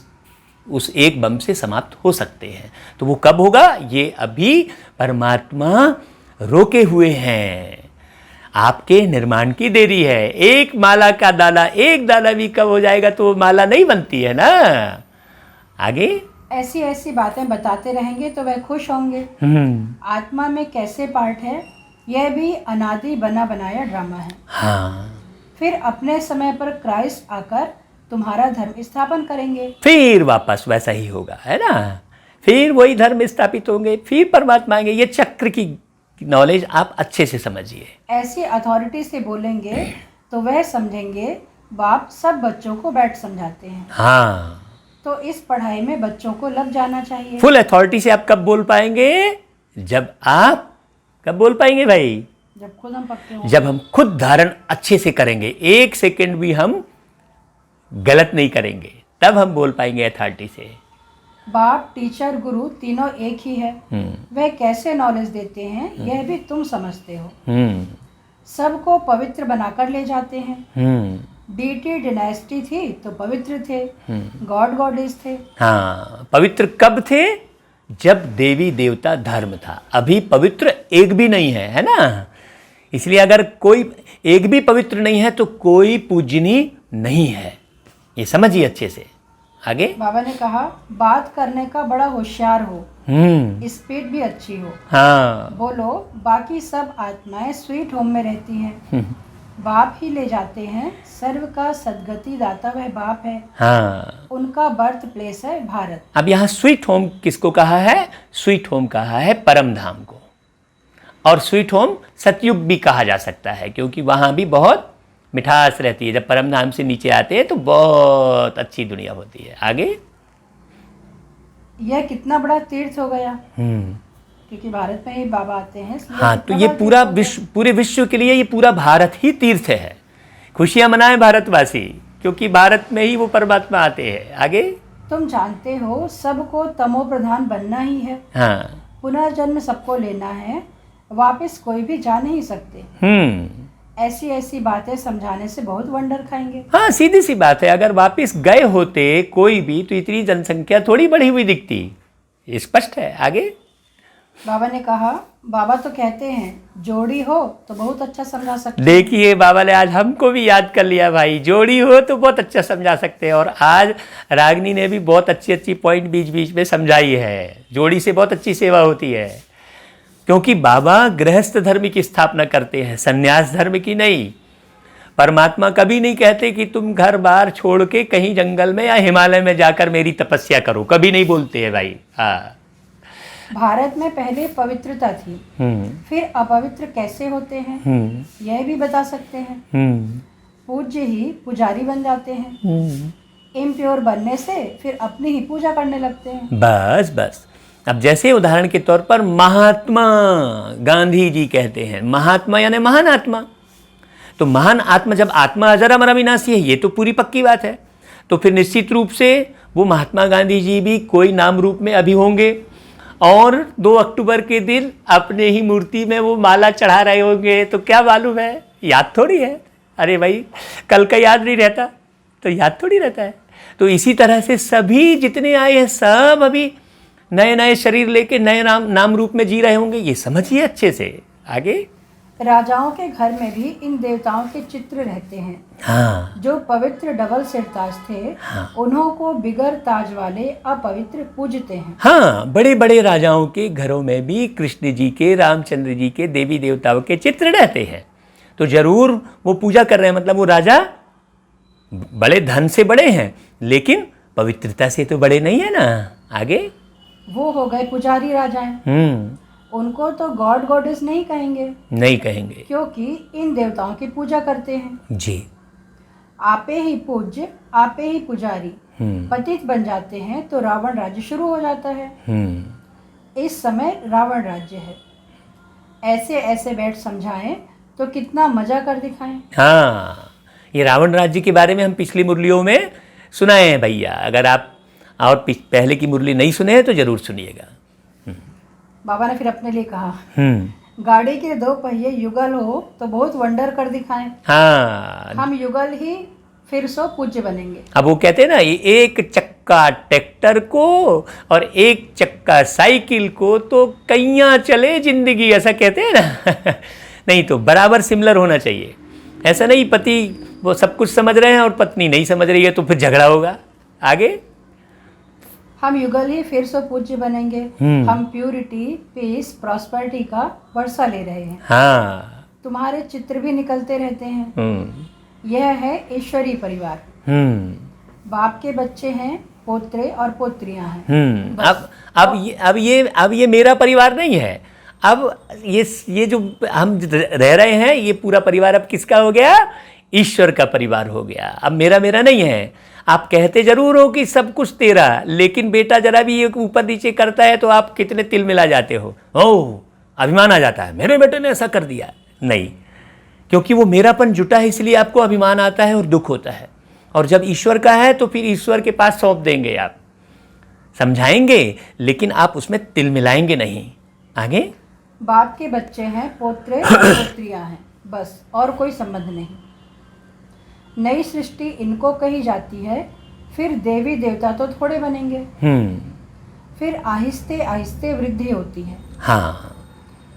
उस एक बम से समाप्त हो सकते हैं। तो वो कब होगा? ये अभी परमात्मा रोके हुए हैं, आपके निर्माण की देरी है। एक माला का दाना, एक दाना भी कम हो जाएगा तो वो माला नहीं बनती है ना। आगे ऐसी ऐसी बातें बताते रहेंगे तो वह खुश होंगे। आत्मा में कैसे पार्ट है, यह भी अनादि बना बनाया ड्रामा है। हाँ, फिर अपने समय पर क्राइस्ट आकर तुम्हारा धर्म स्थापन करेंगे। फिर वापस वैसा ही होगा, है ना। फिर वही धर्म स्थापित होंगे, फिर परमात्मा आएंगे। ये चक्र की नॉलेज आप अच्छे से समझिए। ऐसी अथॉरिटी से बोलेंगे तो वह समझेंगे बाप सब बच्चों को बैठ समझाते हैं। हाँ, तो इस पढ़ाई में बच्चों को लग जाना चाहिए। फुल अथॉरिटी से आप कब बोल पाएंगे? जब आप कब बोल पाएंगे भाई? जब खुद हम पक्के हों। जब हम खुद धारण अच्छे से करेंगे, एक सेकंड भी हम गलत नहीं करेंगे, तब हम बोल पाएंगे अथॉरिटी से। बाप, टीचर, गुरु तीनों एक ही है। वह कैसे नॉलेज देते हैं यह भी तुम समझते हो। सबको पवित्र बनाकर ले जाते हैं। डीटी डिनेस्टी थी तो पवित्र थे, गॉड गॉडेस थे। हाँ, पवित्र कब थे? जब देवी देवता धर्म था। अभी पवित्र एक भी नहीं है ना। इसलिए अगर कोई एक भी पवित्र नहीं है तो कोई पूजनीय नहीं है, ये समझिए अच्छे से। आगे बाबा ने कहा बात करने का बड़ा होशियार हो, स्पीड भी अच्छी हो। हाँ, बोलो बाकी सब आत्माएं स्वीट होम में रहती हैं। बाप ही ले जाते हैं, सर्व का सदगति दाता वह बाप है। हाँ। उनका बर्थ प्लेस है भारत। अब यहाँ स्वीट होम किसको कहा है? स्वीट होम कहा है परम धाम को। और स्वीट होम सतयुग भी कहा जा सकता है, क्योंकि वहाँ भी बहुत मिठास रहती है। जब परम धाम से नीचे आते हैं तो बहुत अच्छी दुनिया होती है। आगे यह कितना बड़ा तीर्थ हो गया, क्योंकि भारत में ही बाबा आते हैं। हाँ, तो ये पूरा विश्व, पूरे विश्व के लिए ये पूरा भारत ही तीर्थ है। खुशियां मनाएं भारतवासी, क्योंकि भारत में ही वो परमात्मा आते हैं। आगे तुम जानते हो सबको तमो प्रधान बनना ही है। हाँ, पुनर्जन्म सबको लेना है, वापस कोई भी जा नहीं सकते। ऐसी ऐसी बातें समझाने से बहुत वंडर खाएंगे। हाँ, सीधी सी बात है। अगर वापस गए होते कोई भी तो इतनी जनसंख्या थोड़ी बढ़ी हुई दिखती, स्पष्ट है। आगे बाबा ने कहा बाबा तो कहते हैं जोड़ी हो तो बहुत अच्छा समझा सकते। देखिए बाबा ने आज हमको भी याद कर लिया भाई, जोड़ी हो तो बहुत अच्छा समझा सकते हैं। और आज रागनी ने भी बहुत अच्छी अच्छी पॉइंट बीच बीच में समझाई है। जोड़ी से बहुत अच्छी सेवा होती है, क्योंकि बाबा गृहस्थ धर्म की स्थापना करते हैं, संन्यास धर्म की नहीं। परमात्मा कभी नहीं कहते कि तुम घर बार छोड़ के कहीं जंगल में या हिमालय में जाकर मेरी तपस्या करो, कभी नहीं बोलते हैं भाई। हाँ, भारत में पहले पवित्रता थी, फिर अपवित्र कैसे होते हैं यह भी बता सकते हैं। पूज्य ही पुजारी बन जाते हैं, इम्प्योर बनने से फिर अपनी ही पूजा करने लगते हैं। बस बस। अब जैसे उदाहरण के तौर पर महात्मा गांधी जी कहते हैं, महात्मा यानी महान आत्मा। तो महान आत्मा, जब आत्मा अजर अमर अविनाशी है, ये तो पूरी पक्की बात है। तो फिर निश्चित रूप से वो महात्मा गांधी जी भी कोई नाम रूप में अभी होंगे, और 2 अक्टूबर के दिन अपने ही मूर्ति में वो माला चढ़ा रहे होंगे। तो क्या मालूम है, याद थोड़ी है। अरे भाई, कल का याद नहीं रहता तो याद थोड़ी रहता है। तो इसी तरह से सभी जितने आए हैं सब अभी नए नए शरीर लेके नए नाम रूप में जी रहे होंगे, ये समझिए अच्छे से। आगे राजाओं के घर में भी इन देवताओं के चित्र रहते हैं। हाँ, जो पवित्र डबल सिरताज थे, उन्हों को बिगर ताज वाले अपवित्र पूजते हैं। हाँ, बड़े बड़े राजाओं के घरों में भी कृष्ण जी के, रामचंद्र जी के, देवी देवताओं के चित्र रहते हैं। तो जरूर वो पूजा कर रहे हैं, मतलब वो राजा बड़े धन से बड़े हैं लेकिन पवित्रता से तो बड़े नहीं है ना। आगे वो हो गए पुजारी राजाएं। उनको तो गॉड गॉडेस नहीं कहेंगे, नहीं कहेंगे, क्योंकि इन देवताओं की पूजा करते हैं जी। आपे ही पूज्य, आपे ही पुजारी पतित बन जाते हैं तो रावण राज्य शुरू हो जाता है। इस समय रावण राज्य है। ऐसे ऐसे बैठ समझाएं तो कितना मजा कर दिखाएं। हाँ, ये रावण राज्य के बारे में हम पिछली मुरलियों में सुनाए हैं भैया। अगर आप और पहले की मुरली नहीं सुने हैं तो जरूर सुनिएगा। बाबा ने फिर अपने लिए कहा, हम्म। गाड़ी के 2 पहिए युगल हो तो बहुत वंडर कर दिखाएं। हाँ, हम युगल ही फिर सो पूज्य बनेंगे। अब वो कहते हैं ना, ये एक चक्का ट्रैक्टर को और एक चक्का साइकिल को तो कैया चले जिंदगी, ऐसा कहते हैं ना। नहीं तो बराबर सिमिलर होना चाहिए। ऐसा नहीं पति वो सब कुछ समझ रहे हैं और पत्नी नहीं समझ रही है तो फिर झगड़ा होगा। आगे, हम युगल ही फिर सो पूज्य बनेंगे। हम प्यूरिटी, पीस, प्रॉस्पेरिटी का वर्षा ले रहे हैं। हाँ। तुम्हारे चित्र भी निकलते रहते हैं। हम्म। यह है ईश्वरीय परिवार। बाप के बच्चे हैं, पोत्रे और पोत्रियां हैं। अब ये मेरा परिवार नहीं है। अब ये जो हम रह रहे हैं, ये पूरा परिवार अब किसका हो गया? ईश्वर का परिवार हो गया। अब मेरा नहीं है। आप कहते जरूर हो कि सब कुछ तेरा, लेकिन बेटा जरा भी ये ऊपर नीचे करता है तो आप कितने तिल मिला जाते हो। ओह, अभिमान आ जाता है, मेरे बेटे ने ऐसा कर दिया। नहीं, क्योंकि वो मेरापन जुटा है, इसलिए आपको अभिमान आता है और दुख होता है। और जब ईश्वर का है तो फिर ईश्वर के पास सौंप देंगे, आप समझाएंगे, लेकिन आप उसमें तिल मिलाएंगे नहीं। आगे, बाप के बच्चे हैं, पोत्रे और पोत्रियां हैं, बस और कोई संबंध नहीं। नई सृष्टि इनको कही जाती है, फिर देवी देवता तो थोड़े बनेंगे। फिर आहिस्ते आहिस्ते वृद्धि होती है। हाँ,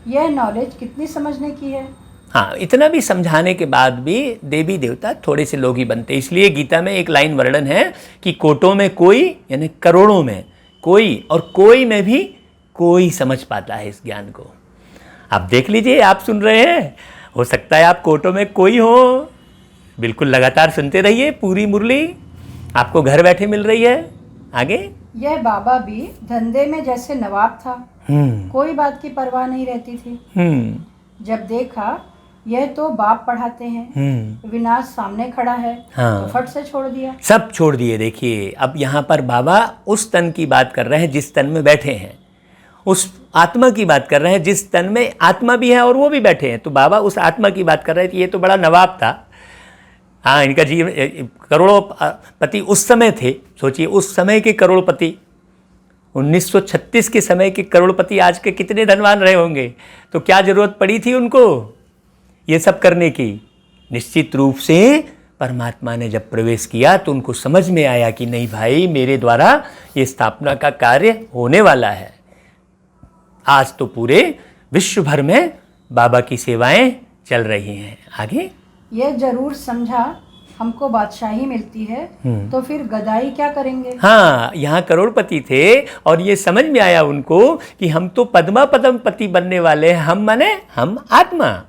यह नॉलेज कितनी समझने की है। हाँ, इतना भी समझाने के बाद भी देवी देवता थोड़े से लोग ही बनते। इसलिए गीता में एक लाइन वर्णन है कि कोटों में कोई, यानी करोड़ों में कोई, और कोई में भी कोई समझ पाता है इस ज्ञान को। आप देख लीजिए, आप सुन रहे हैं, हो सकता है आप कोटों में कोई हो। बिल्कुल लगातार सुनते रहिए, पूरी मुरली आपको घर बैठे मिल रही है। आगे, यह बाबा भी धंधे में जैसे नवाब था, कोई बात की परवाह नहीं रहती थी। जब देखा यह तो बाप पढ़ाते हैं, विनाश सामने खड़ा है, तो फट से छोड़ दिया, सब छोड़ दिए। देखिए, अब यहाँ पर बाबा उस तन की बात कर रहे हैं जिस तन में बैठे हैं, उस आत्मा की बात कर रहे हैं जिस तन में आत्मा भी है और वो भी बैठे हैं। तो बाबा उस आत्मा की बात कर रहे थे। ये तो बड़ा नवाब था। हाँ, इनका जीवन, करोड़ों पति उस समय थे। सोचिए, उस समय के करोड़पति, 1936 के समय के करोड़पति आज के कितने धनवान रहे होंगे। तो क्या जरूरत पड़ी थी उनको ये सब करने की? निश्चित रूप से परमात्मा ने जब प्रवेश किया तो उनको समझ में आया कि नहीं भाई, मेरे द्वारा ये स्थापना का कार्य होने वाला है। आज तो पूरे विश्व भर में बाबा की सेवाएं चल रही हैं। आगे, यह जरूर समझा हमको बादशाही मिलती है, तो फिर गदाई क्या करेंगे। हाँ, यहाँ करोड़पति थे और ये समझ में आया उनको कि हम तो पद्मा पद्म पति बनने वाले हैं। हम माने हम आत्मा,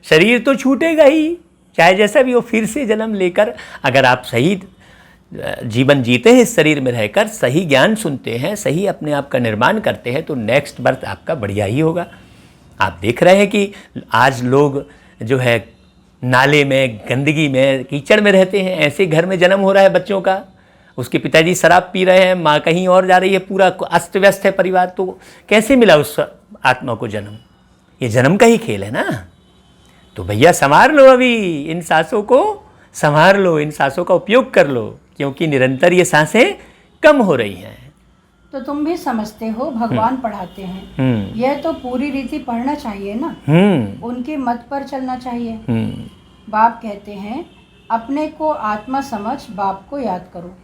शरीर तो छूटेगा ही, चाहे जैसा भी हो। फिर से जन्म लेकर अगर आप सही जीवन जीते हैं, इस शरीर में रहकर सही ज्ञान सुनते हैं, सही अपने आप का निर्माण करते हैं, तो नेक्स्ट बर्थ आपका बढ़िया ही होगा। आप देख रहे हैं कि आज लोग जो है नाले में, गंदगी में, कीचड़ में रहते हैं। ऐसे घर में जन्म हो रहा है बच्चों का, उसके पिताजी शराब पी रहे हैं, माँ कहीं और जा रही है, पूरा अस्त व्यस्त है परिवार। तो कैसे मिला उस आत्मा को जन्म? ये जन्म का ही खेल है ना। तो भैया संवार लो, अभी इन सांसों को संवार लो, इन सांसों का उपयोग कर लो, क्योंकि निरंतर ये सांसें कम हो रही हैं। तो तुम भी समझते हो भगवान पढ़ाते हैं, यह तो पूरी रीति पढ़ना चाहिए ना, उनके मत पर चलना चाहिए। बाप कहते हैं अपने को आत्मा समझ, बाप को याद करो।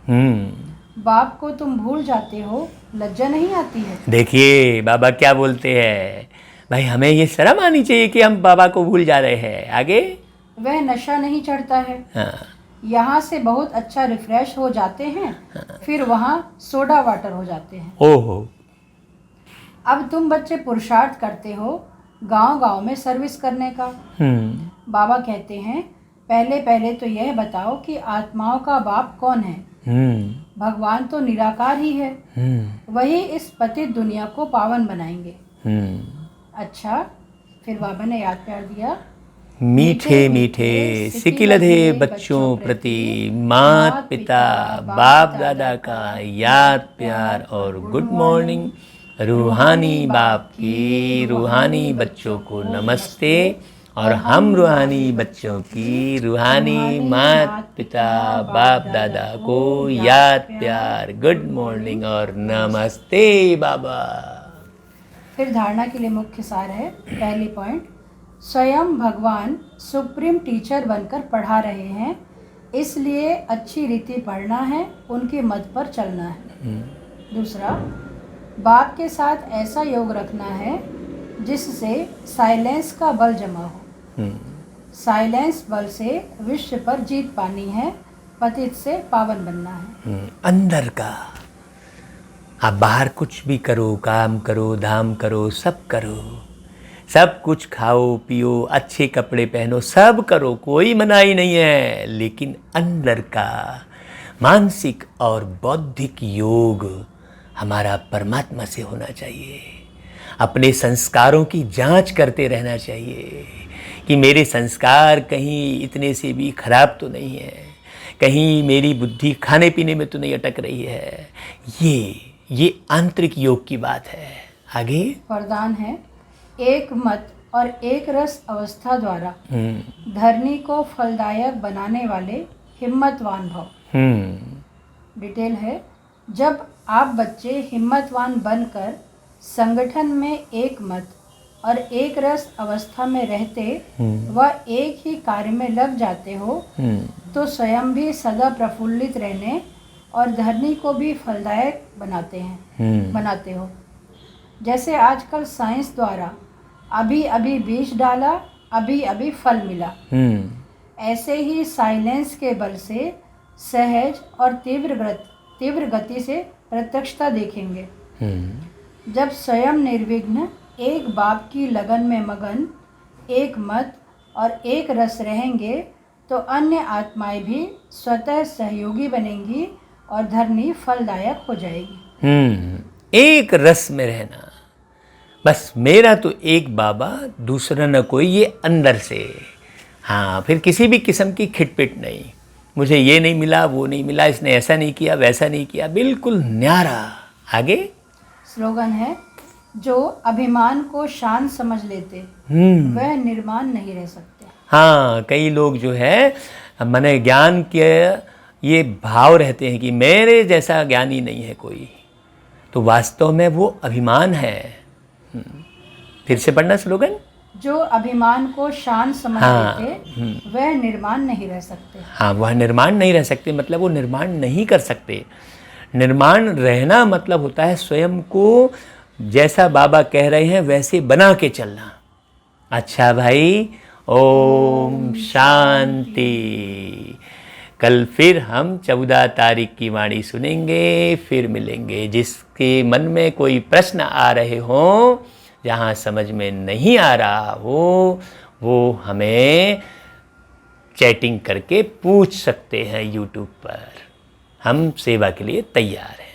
बाप को तुम भूल जाते हो, लज्जा नहीं आती है। देखिए बाबा क्या बोलते हैं भाई, हमें ये शर्म आनी चाहिए कि हम बाबा को भूल जा रहे हैं। आगे, वह नशा नहीं चढ़ता है। हाँ, यहाँ से बहुत अच्छा रिफ्रेश हो जाते हैं, फिर वहाँ सोडा वाटर हो जाते हैं। ओहो। अब तुम बच्चे पुरुषार्थ करते हो गांव-गांव में सर्विस करने का। बाबा कहते हैं पहले पहले तो यह बताओ कि आत्माओं का बाप कौन है। भगवान तो निराकार ही है, वही इस पतित दुनिया को पावन बनाएंगे। अच्छा, फिर बाबा ने याद प्यार दिया, मीठे मीठे सिकिलधे बच्चों प्रति मात पिता बाप दादा का याद प्यार और गुड मॉर्निंग। रूहानी बाप की रूहानी बच्चों को नमस्ते, और हम रूहानी बच्चों की रूहानी माता पिता बाप दादा को याद प्यार गुड मॉर्निंग और नमस्ते बाबा। फिर धारणा के लिए मुख्य सार है। पहली पॉइंट, स्वयं भगवान सुप्रीम टीचर बनकर पढ़ा रहे हैं, इसलिए अच्छी रीति पढ़ना है, उनके मत पर चलना है। दूसरा, बाप के साथ ऐसा योग रखना है जिससे साइलेंस का बल जमा हो। साइलेंस बल से विश्व पर जीत पानी है, पतित से पावन बनना है। अंदर का, आप बाहर कुछ भी करो, काम करो, धाम करो, सब करो, सब कुछ खाओ पियो, अच्छे कपड़े पहनो, सब करो, कोई मनाही नहीं है, लेकिन अंदर का मानसिक और बौद्धिक योग हमारा परमात्मा से होना चाहिए। अपने संस्कारों की जांच करते रहना चाहिए कि मेरे संस्कार कहीं इतने से भी खराब तो नहीं है, कहीं मेरी बुद्धि खाने पीने में तो नहीं अटक रही है। ये आंतरिक योग की बात है। आगे वरदान है, एक मत और एक रस अवस्था द्वारा धरनी को फलदायक बनाने वाले हिम्मतवान भव। डिटेल है, जब आप बच्चे हिम्मतवान बनकर संगठन में एक मत और एक रस अवस्था में रहते व एक ही कार्य में लग जाते हो, तो स्वयं भी सदा प्रफुल्लित रहने और धरनी को भी फलदायक बनाते हो। जैसे आजकल साइंस द्वारा अभी अभी बीज डाला, अभी अभी फल मिला, ऐसे ही साइलेंस के बल से सहज और तीव्र गति से प्रत्यक्षता देखेंगे। जब स्वयं निर्विघ्न एक बाप की लगन में मगन, एक मत और एक रस रहेंगे, तो अन्य आत्माएं भी स्वतः सहयोगी बनेंगी और धरनी फलदायक हो जाएगी। एक रस में रहना, बस मेरा तो एक बाबा, दूसरा न कोई, ये अंदर से। हाँ, फिर किसी भी किस्म की खिटपिट नहीं, मुझे ये नहीं मिला, वो नहीं मिला, इसने ऐसा नहीं किया, वैसा नहीं किया, बिल्कुल न्यारा। आगे स्लोगन है, जो अभिमान को शान समझ लेते वह निर्माण नहीं रह सकते। हाँ, कई लोग जो है माने ज्ञान के ये भाव रहते हैं कि मेरे जैसा ज्ञानी नहीं है कोई, तो वास्तव में वो अभिमान है। फिर से पढ़ना स्लोगन, जो अभिमान को शान समझ लेते वह निर्माण नहीं रह सकते। हाँ, वह निर्माण नहीं रह सकते, मतलब वो निर्माण नहीं कर सकते। निर्माण रहना मतलब होता है स्वयं को जैसा बाबा कह रहे हैं वैसे बना के चलना। अच्छा भाई, ओम शांति। कल फिर हम 14 तारीख की वाणी सुनेंगे, फिर मिलेंगे। जिसके मन में कोई प्रश्न आ रहे हों, जहाँ समझ में नहीं आ रहा हो, वो हमें चैटिंग करके पूछ सकते हैं यूट्यूब पर। हम सेवा के लिए तैयार हैं।